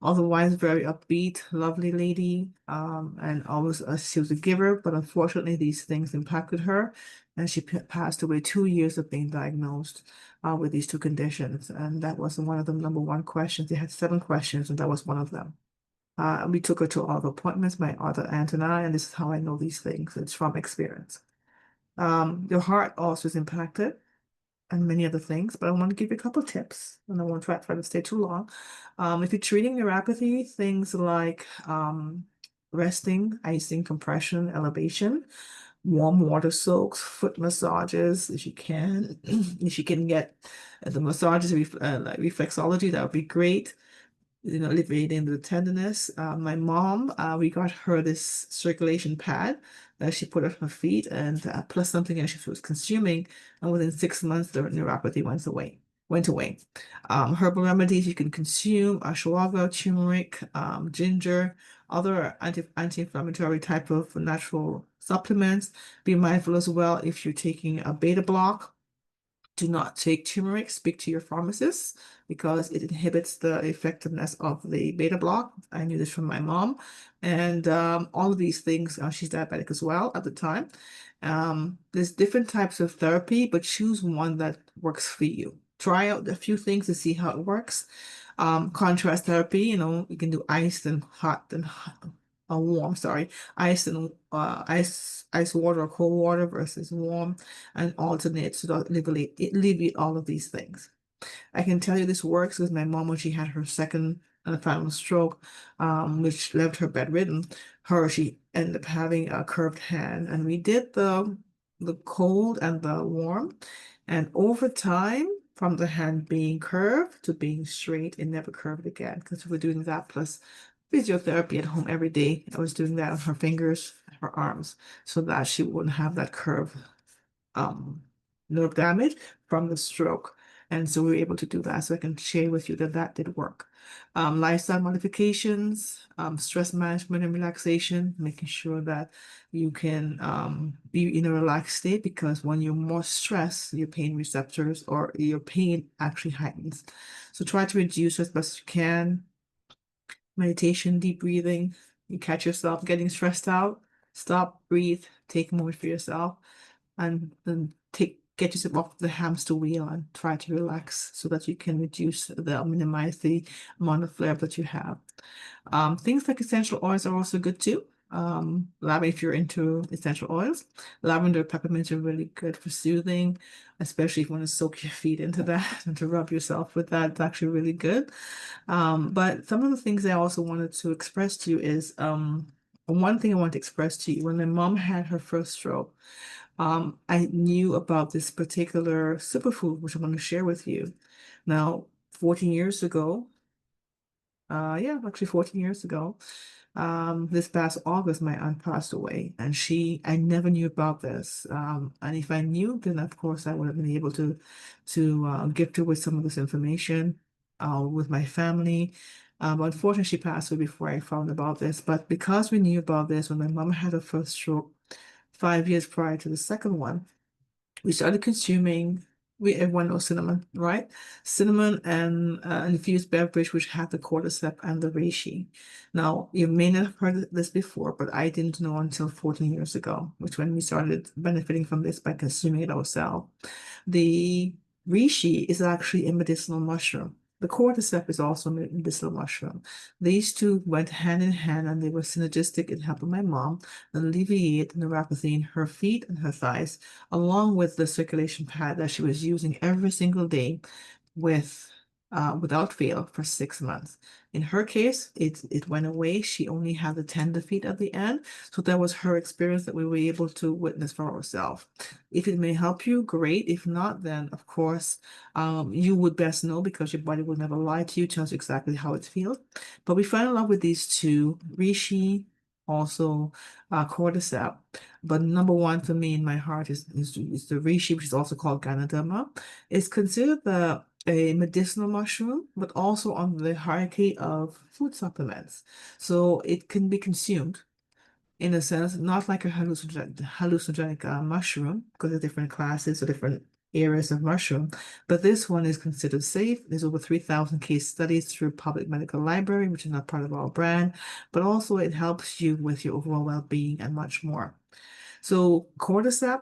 Otherwise, very upbeat, lovely lady, and always she was a giver. But unfortunately, these things impacted her, and she passed away 2 years of being diagnosed with these two conditions. And that was one of the number one questions. They had 7 questions, and that was one of them. We took her to all the appointments, my other aunt and I, and this is how I know these things. It's from experience. Your heart also is impacted and many other things, but I want to give you a couple of tips and I won't try to stay too long. If you're treating neuropathy, things like resting, icing, compression, elevation, warm water soaks, foot massages, if you can. If you can get the massages, like reflexology, that would be great, alleviating the tenderness. My mom, we got her this circulation pad that she put on her feet and plus something else she was consuming. And within 6 months, the neuropathy went away. Herbal remedies you can consume, ashwagandha, turmeric, ginger, other anti-inflammatory type of natural supplements. Be mindful as well if you're taking a beta block Do not take turmeric. Speak to your pharmacist because it inhibits the effectiveness of the beta block. I knew this from my mom. And all of these things, she's diabetic as well at the time. There's different types of therapy, but choose one that works for you. Try out a few things to see how it works. Contrast therapy, you can do iced and hot and warm, sorry, ice water or cold water versus warm, and alternate to alleviate all of these things. I can tell you this works with my mom when she had her second and final stroke, which left her bedridden. She ended up having a curved hand, and we did the cold and the warm, and over time, from the hand being curved to being straight, it never curved again because we were doing that plus physiotherapy at home every day. I was doing that on her fingers, her arms, so that she wouldn't have that curve um, nerve damage from the stroke. And so we were able to do that. So I can share with you that that did work. Lifestyle modifications, stress management and relaxation, making sure that you can be in a relaxed state because when you're more stressed, your pain receptors or your pain actually heightens. So try to reduce as best you can. Meditation, deep breathing. You catch yourself getting stressed out, stop, breathe, take a moment for yourself and then get yourself off the hamster wheel and try to relax so that you can minimize the amount of flare that you have. Things like essential oils are also good too. Lavender, if you're into essential oils, lavender, peppermint are really good for soothing, especially if you want to soak your feet into that and to rub yourself with that. It's actually really good. But some of the things I also wanted to express to you is one thing I want to express to you when my mom had her first stroke. I knew about this particular superfood, which I'm going to share with you. Now, 14 years ago, yeah, actually 14 years ago, this past August, my aunt passed away, and I never knew about this. And if I knew, then of course I would have been able to gift her with some of this information, with my family. But unfortunately, she passed away before I found about this. But because we knew about this when my mom had her first stroke, 5 years prior to the second one, we started consuming, everyone knows cinnamon, right? Cinnamon and an infused beverage which had the cordyceps and the reishi. Now, you may not have heard this before, but I didn't know until 14 years ago, which when we started benefiting from this by consuming it ourselves. The reishi is actually a medicinal mushroom. The cordyceps is also a medicinal mushroom. These two went hand in hand and they were synergistic in helping my mom alleviate neuropathy in her feet and her thighs, along with the circulation pad that she was using every single day with without fail for 6 months. In her case, it went away. She only had the tender feet at the end. So that was her experience that we were able to witness for ourselves. If it may help you, great. If not, then of course, you would best know because your body will never lie to you, tells you exactly how it feels. But we fell in love with these two, reishi, also cordyceps. But number one for me in my heart is the reishi, which is also called Ganoderma. It's considered a medicinal mushroom, but also on the hierarchy of food supplements. So it can be consumed in a sense, not like a hallucinogenic mushroom, because there's different classes or different areas of mushroom. But this one is considered safe. There's over 3,000 case studies through Public Medical Library, which is not part of our brand, but also it helps you with your overall well-being and much more. So cordyceps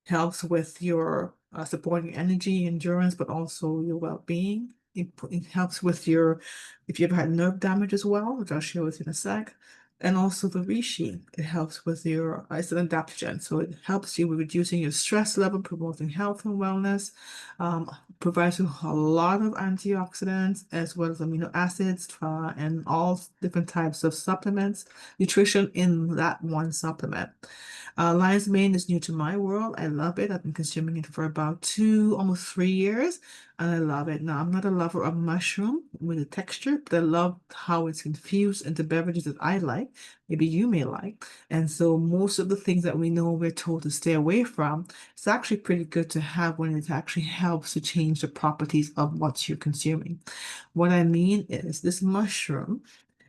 helps with your supporting energy, endurance, but also your well-being. It helps with if you ever had nerve damage as well, which I'll share with you in a sec. And also the reishi, it helps with it's an adaptogen. So it helps you with reducing your stress level, promoting health and wellness, provides you a lot of antioxidants as well as amino acids, and all different types of supplements, nutrition in that one supplement. Lion's mane is new to my world. I love it. I've been consuming it for about almost 3 years, and I love it. Now, I'm not a lover of mushroom with the texture, but I love how it's infused into beverages that I like, maybe you may like. And so most of the things that we know we're told to stay away from, it's actually pretty good to have when it actually helps to change the properties of what you're consuming. What I mean is this mushroom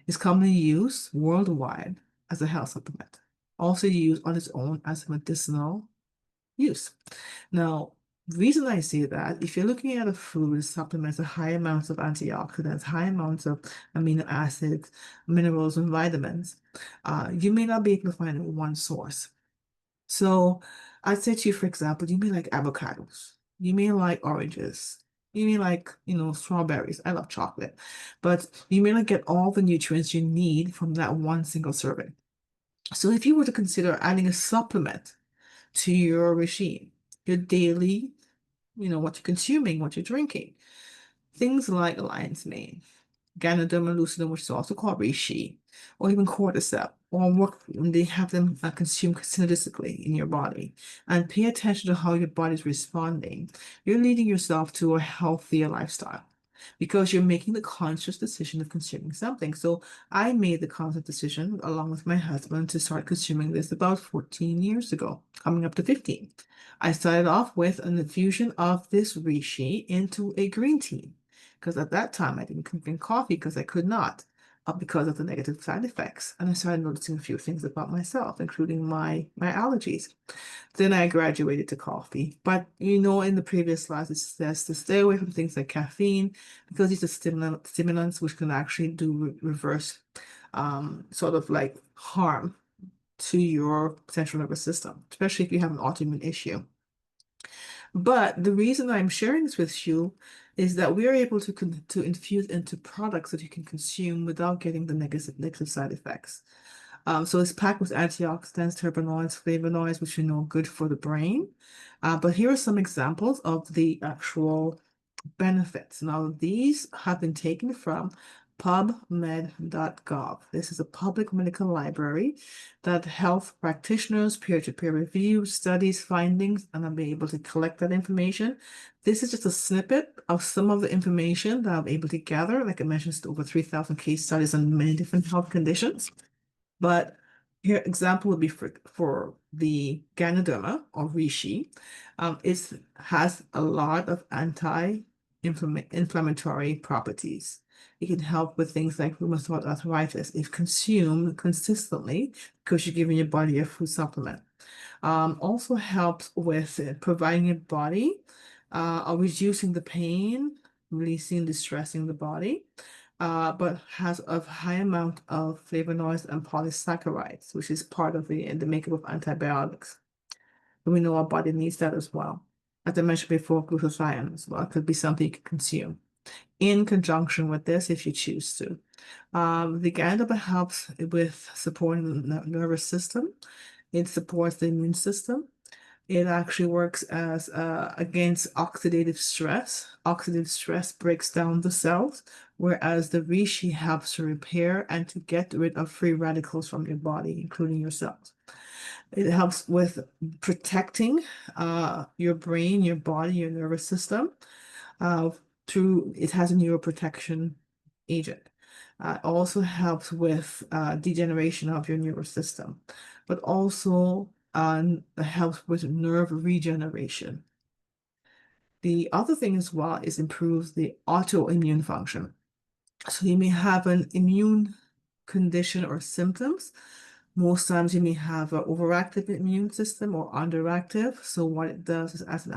is commonly used worldwide as a health supplement, also used on its own as a medicinal use. Now, the reason I say that, if you're looking at a food supplements with high amounts of antioxidants, high amounts of amino acids, minerals, and vitamins, you may not be able to find it in one source. So I'd say to you, for example, you may like avocados, you may like oranges, you may like, strawberries. I love chocolate, but you may not get all the nutrients you need from that one single serving. So if you were to consider adding a supplement to your regime, your daily, what you're consuming, what you're drinking, things like lion's mane, Ganoderma lucidum, which is also called reishi, or even cordyceps, or what they have them consumed synergistically in your body. And pay attention to how your body is responding. You're leading yourself to a healthier lifestyle because you're making the conscious decision of consuming something. So I made the conscious decision, along with my husband, to start consuming this about 14 years ago, coming up to 15. I started off with an infusion of this reishi into a green tea because at that time I didn't drink coffee because I could not, because of the negative side effects. And I started noticing a few things about myself, including my allergies. Then I graduated to coffee. But in the previous slides, it says to stay away from things like caffeine because these are stimulants which can actually do reverse sort of like harm to your central nervous system, especially if you have an autoimmune issue. But the reason I'm sharing this with you is that we are able to infuse into products that you can consume without getting the negative side effects. So it's packed with antioxidants, terpenoids, flavonoids, which we know are good for the brain. But here are some examples of the actual benefits. Now, these have been taken from pubmed.gov. This is a public medical library that health practitioners, peer-to-peer review, studies, findings, and I'll be able to collect that information. This is just a snippet of some of the information that I'm able to gather. Like I mentioned, it's over 3,000 case studies on many different health conditions. But here, example would be for the Ganoderma or reishi. It has a lot of anti-inflammatory properties. It can help with things like rheumatoid arthritis if consumed consistently because you're giving your body a food supplement. Also helps with providing your body or reducing the pain, releasing the stress in the body, but has a high amount of flavonoids and polysaccharides, which is part of the makeup of antibiotics. And we know our body needs that as well. As I mentioned before, glutathione as well could be something you can consume in conjunction with this if you choose to. The Ganaba helps with supporting the nervous system. It supports the immune system. It actually works as against oxidative stress. Oxidative stress breaks down the cells, whereas the reishi helps to repair and to get rid of free radicals from your body, including your cells. It helps with protecting your brain, your body, your nervous system uh, through it has a neuroprotection agent. Also helps with degeneration of your nervous system, but also helps with nerve regeneration. The other thing as well is improves the autoimmune function. So you may have an immune condition or symptoms. Most times you may have an overactive immune system or underactive. So what it does is as an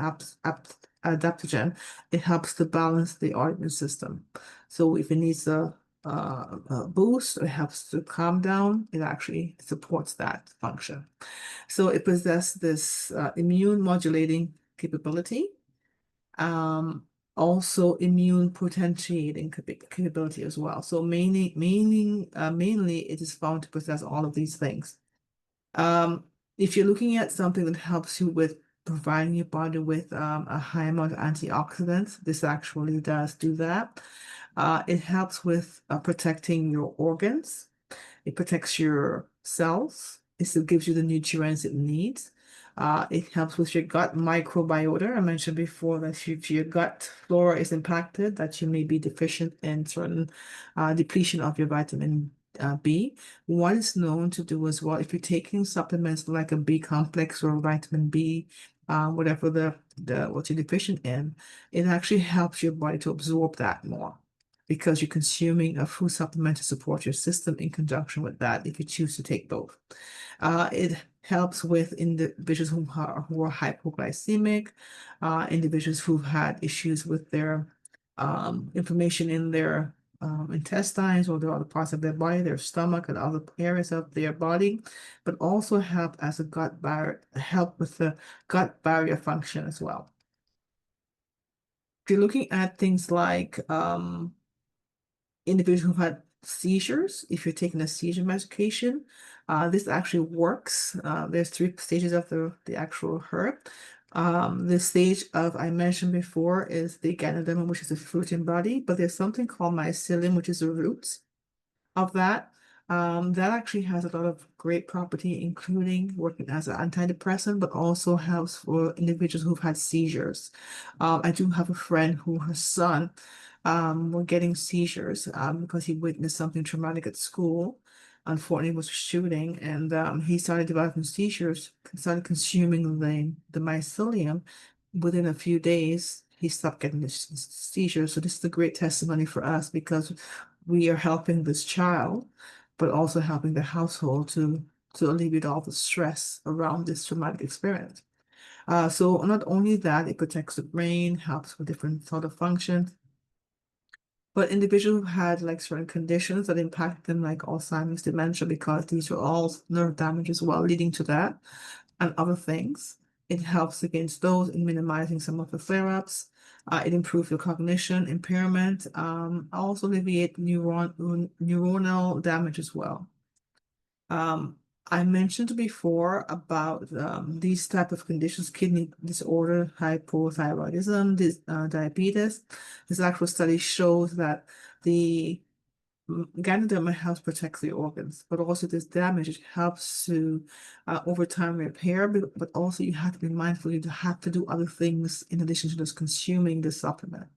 adaptogen, it helps to balance the autoimmune system. So if it needs a boost, it helps to calm down, it actually supports that function. So it possesses this immune modulating capability. Um, Also immune potentiating capability as well. So mainly it is found to possess all of these things. If you're looking at something that helps you with providing your body with a high amount of antioxidants, this actually does do that. It helps with protecting your organs. It protects your cells. It still gives you the nutrients it needs. It helps with your gut microbiota. I mentioned before that if your gut flora is impacted, that you may be deficient in certain depletion of your vitamin B. What is known to do as well, if you're taking supplements like a B complex or vitamin B, whatever what you're deficient in, it actually helps your body to absorb that more. because you're consuming a food supplement to support your system in conjunction with that if you choose to take both. It helps with individuals who are hypoglycemic, individuals who've had issues with their inflammation in their intestines or the other parts of their body, their stomach and other areas of their body, but also help as a gut barrier, help with the gut barrier function as well. If you're looking at things like individuals who had seizures, if you're taking a seizure medication, this actually works. There's three stages of the actual herb. The stage of I mentioned before is the Ganoderma, which is a fruiting body, but there's something called mycelium, which is the roots of that. That actually has a lot of great property, including working as an antidepressant, but also helps for individuals who've had seizures. I do have a friend who her son were getting seizures because he witnessed something traumatic at school. Unfortunately, it was a shooting, and he started developing seizures, started consuming the mycelium. Within a few days, he stopped getting the seizures. So this is a great testimony for us because we are helping this child, but also helping the household to alleviate all the stress around this traumatic experience. So not only that, it protects the brain, helps with different sort of functions, but individuals who had like certain conditions that impact them, like Alzheimer's, dementia, because these are all nerve damage as well, leading to that, and other things. It helps against those in minimizing some of the flare-ups. It improves your cognition, impairment, also alleviate neuronal damage as well. Um, I mentioned before about these type of conditions, kidney disorder, hypothyroidism, diabetes. This actual study shows that the Ganoderma helps protect the organs, but also this damage, it helps to over time repair, but also you have to be mindful, you have to do other things in addition to just consuming the supplement.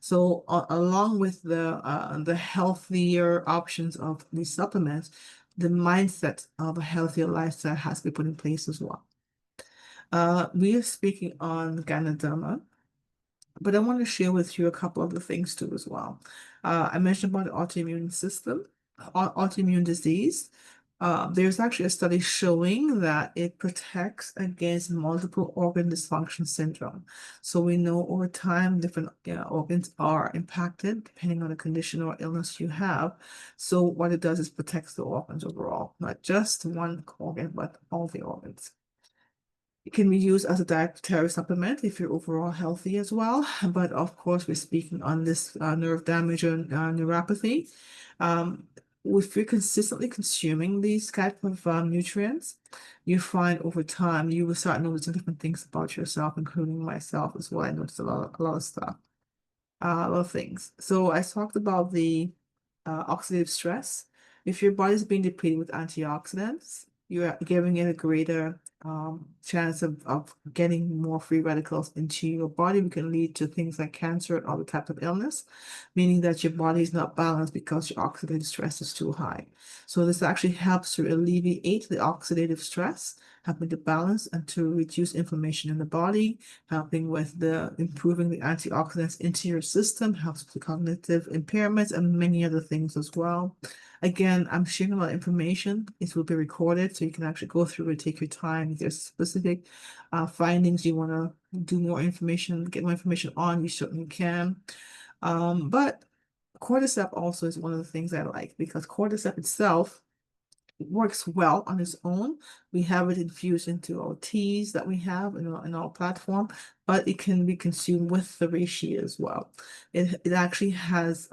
So along with the healthier options of these supplements, the mindset of a healthier lifestyle has to be put in place as well. We are speaking on Ganoderma, but I want to share with you a couple of the things too as well. I mentioned about the autoimmune system, autoimmune disease. There's actually a study showing that it protects against multiple organ dysfunction syndrome. So we know over time different organs are impacted depending on the condition or illness you have. So what it does is protects the organs overall, not just one organ, but all the organs. It can be used as a dietary supplement if you're overall healthy as well. But of course, we're speaking on this nerve damage and neuropathy. If you're consistently consuming these type of nutrients, you find over time you will start noticing different things about yourself, including myself as well. I noticed a lot of stuff, a lot of things. So I talked about the oxidative stress. If your body is being depleted with antioxidants, you're giving it a greater chance of getting more free radicals into your body, which can lead to things like cancer and other types of illness, meaning that your body is not balanced because your oxidative stress is too high. So this actually helps to alleviate the oxidative stress, helping to balance and to reduce inflammation in the body, helping with the improving the antioxidants into your system, helps with the cognitive impairments and many other things as well. Again, I'm sharing a lot of information. It will be recorded, so you can actually go through and take your time. If there's specific findings you want to do more information, get more information on, you certainly can. But cordyceps also is one of the things I like because cordyceps itself works well on its own. We have it infused into our teas that we have in our platform, but it can be consumed with the reishi as well. It actually has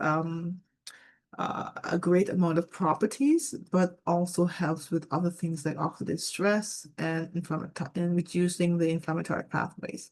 a great amount of properties, but also helps with other things like oxidative stress and reducing the inflammatory pathways.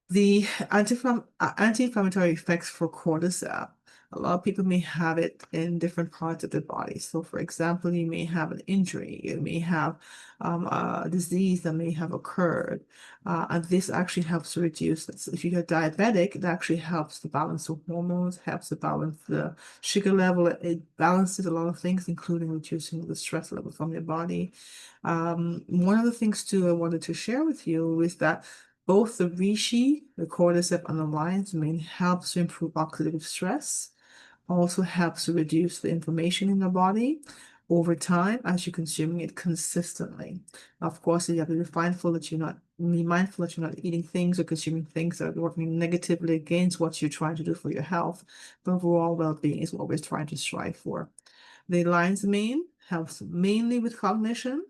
The anti-inflammatory effects for cordyceps, a lot of people may have it in different parts of the body. So, for example, you may have an injury, you may have a disease that may have occurred, and this actually helps to reduce this. If you're diabetic, it actually helps to balance the hormones, helps to balance the sugar level. It balances a lot of things, including reducing the stress level from your body. One of the things too I wanted to share with you is that Both the reishi, the cordyceps, and the lion's mane helps to improve oxidative stress, also helps to reduce the inflammation in the body over time as you're consuming it consistently. Of course, you have to be mindful that you're not eating things or consuming things that are working negatively against what you're trying to do for your health. But overall well-being is what we're trying to strive for. The lion's mane helps mainly with cognition,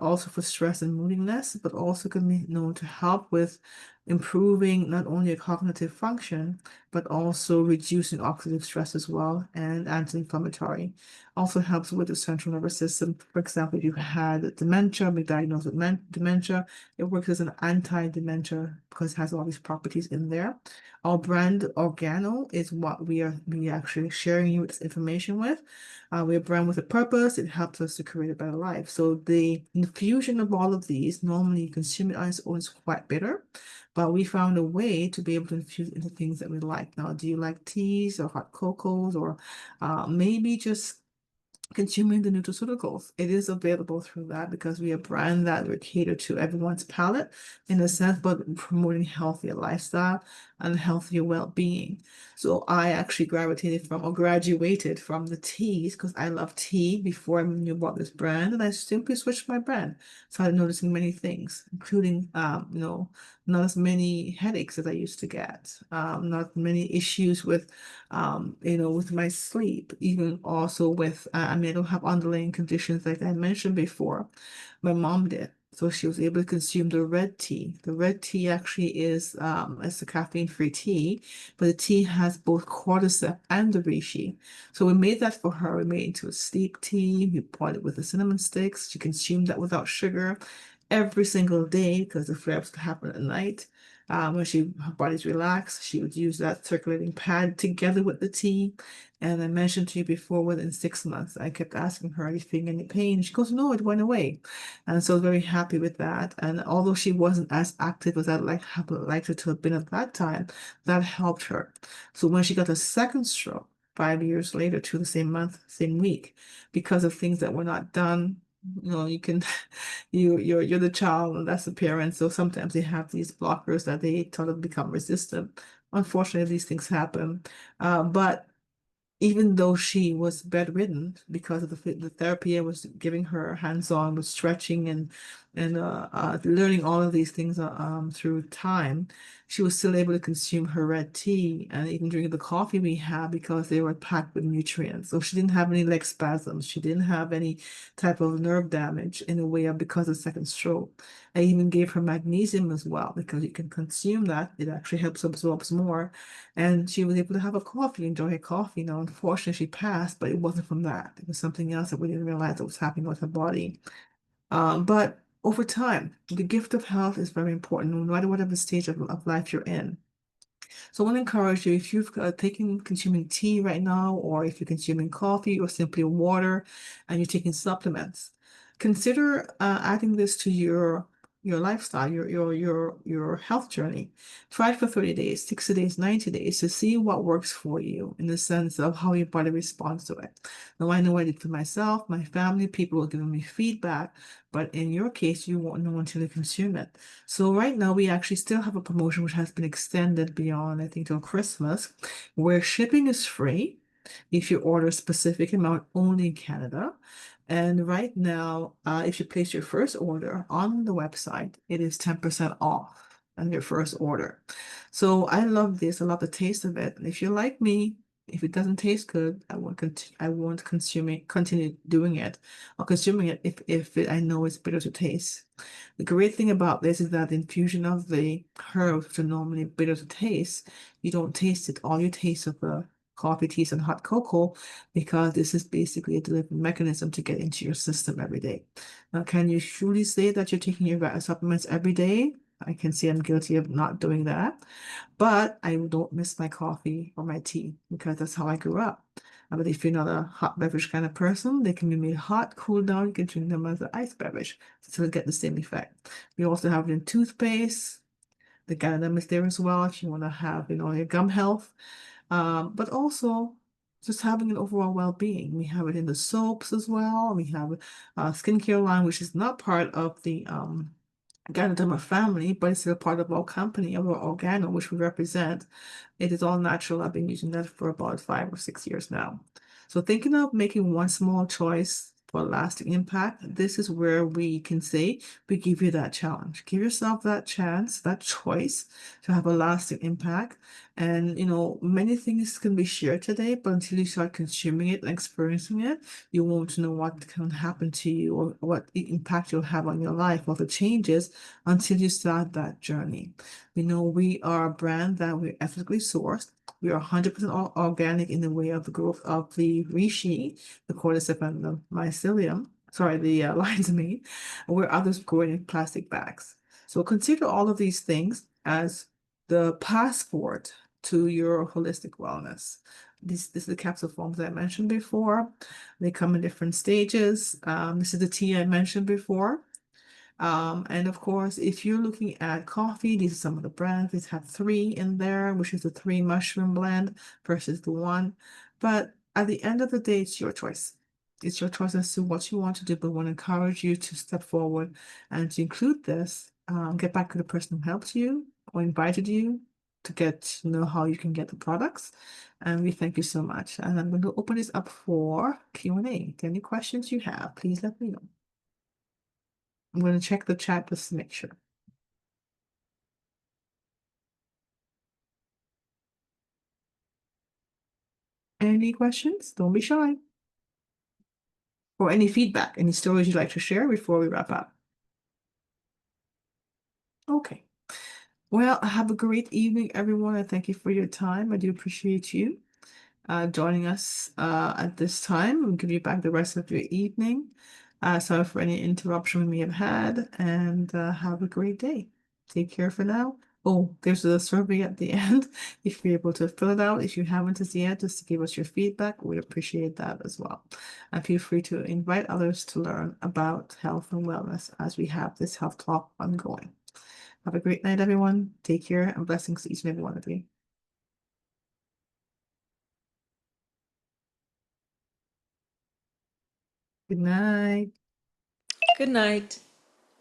also for stress and moodiness, but also can be known to help with improving not only your cognitive function, but also reducing oxidative stress as well and anti-inflammatory. Also helps with the central nervous system. For example, if you've had dementia, been diagnosed with dementia, it works as an anti-dementia because it has all these properties in there. Our brand Organo is what we actually sharing you this information with. We're a brand with a purpose. It helps us to create a better life. So the infusion of all of these, normally you consume it on its own, is quite bitter, but we found a way to be able to infuse into things that we like. Now, do you like teas or hot cocos or maybe just consuming the nutraceuticals? It is available through that because we are a brand that would cater to everyone's palate in a sense, but promoting healthier lifestyle and healthier well-being. So I actually gravitated from or graduated from the teas because I love tea before I knew about this brand, and I simply switched my brand. Started noticing many things, including not as many headaches as I used to get, not many issues with with my sleep, even also with, I mean, I don't have underlying conditions like I mentioned before. My mom did. So she was able to consume the red tea. The red tea actually is it's a caffeine-free tea, but the tea has both cordyceps and the reishi. So we made that for her. We made it into a sleep tea. We bought it with the cinnamon sticks. She consumed that without sugar every single day because the flares would happen at night. When her body's relaxed, she would use that circulating pad together with the tea. And I mentioned to you before, within 6 months, I kept asking her, "Are you feeling any pain?" She goes, "No, it went away." And so I was very happy with that. And although she wasn't as active as I'd have liked her to have been at that time, that helped her. So when she got a second stroke, 5 years later, to the same month, same week, because of things that were not done, you can you're the child and that's the parent. So sometimes they have these blockers that they tend to become resistant. Unfortunately, these things happen. But even though she was bedridden because of the therapy I was giving her hands-on with stretching and learning all of these things through time, she was still able to consume her red tea and even drink the coffee we had because they were packed with nutrients. So she didn't have any leg spasms. She didn't have any type of nerve damage in a way of because of second stroke. I even gave her magnesium as well because you can consume that. It actually helps absorb more, and she was able to have a coffee, enjoy her coffee. Now, unfortunately, she passed, but it wasn't from that. It was something else that we didn't realize that was happening with her body. But over time, the gift of health is very important, no matter whatever stage of life you're in. So I want to encourage you, if you've consuming tea right now, or if you're consuming coffee or simply water and you're taking supplements, consider adding this to your lifestyle, your health journey. Try it for 30 days, 60 days, 90 days to see what works for you in the sense of how your body responds to it. Now, I know I did for myself, my family, people were giving me feedback, but in your case, you won't know until you consume it. So right now we actually still have a promotion which has been extended beyond, I think, till Christmas, where shipping is free if you order a specific amount only in Canada. And right now, if you place your first order on the website, it is 10% off on your first order. So I love this. I love the taste of it. And if you're like me, if it doesn't taste good, I won't continue doing it or consuming it I know it's bitter to taste. The great thing about this is that the infusion of the herbs, which are normally bitter to taste, you don't taste it. All you taste of the coffee, teas, and hot cocoa, because this is basically a delivery mechanism to get into your system every day. Now, can you truly say that you're taking your supplements every day? I can say I'm guilty of not doing that, but I don't miss my coffee or my tea because that's how I grew up. But if you're not a hot beverage kind of person, they can be made hot, cool down. You can drink them as an ice beverage to still get the same effect. We also have it in toothpaste. The Ganadam is there as well if you want to have, your gum health. But also just having an overall well-being. We have it in the soaps as well. We have a skincare line, which is not part of the Ganoderma family, but it's still part of our company, our organo, which we represent. It is all natural. I've been using that for about 5 or 6 years now. So thinking of making one small choice for lasting impact, this is where we can say we give you that challenge. Give yourself that chance, that choice to have a lasting impact. And many things can be shared today, but until you start consuming it and experiencing it, you won't know what can happen to you or what impact you'll have on your life or the changes until you start that journey. We are a brand that we're ethically sourced. We are 100% organic in the way of the growth of the reishi, the cordyceps, and the mycelium. Sorry, the lion's mane, where others grow in plastic bags. So consider all of these things as the passport to your holistic wellness. This is the capsule forms that I mentioned before. They come in different stages. This is the tea I mentioned before. And of course, if you're looking at coffee, these are some of the brands. These have three in there, which is the three mushroom blend versus the one. But at the end of the day, it's your choice. It's your choice as to what you want to do, but I want to encourage you to step forward and to include this. Get back to the person who helped you or invited you to get to know how you can get the products. And we thank you so much. And I'm going to open this up for Q&A. Any questions you have, please let me know. I'm going to check the chat just to make sure. Any questions? Don't be shy. Or any feedback, any stories you'd like to share before we wrap up. Okay. Well, have a great evening, everyone. And thank you for your time. I do appreciate you joining us at this time. We'll give you back the rest of your evening. Sorry for any interruption we may have had, and have a great day. Take care for now. Oh, there's a survey at the end. If you're able to fill it out, if you haven't as yet, just to give us your feedback, we'd appreciate that as well. And feel free to invite others to learn about health and wellness as we have this health talk ongoing. Have a great night, everyone. Take care and blessings to each and every one of you. Good night. Good night.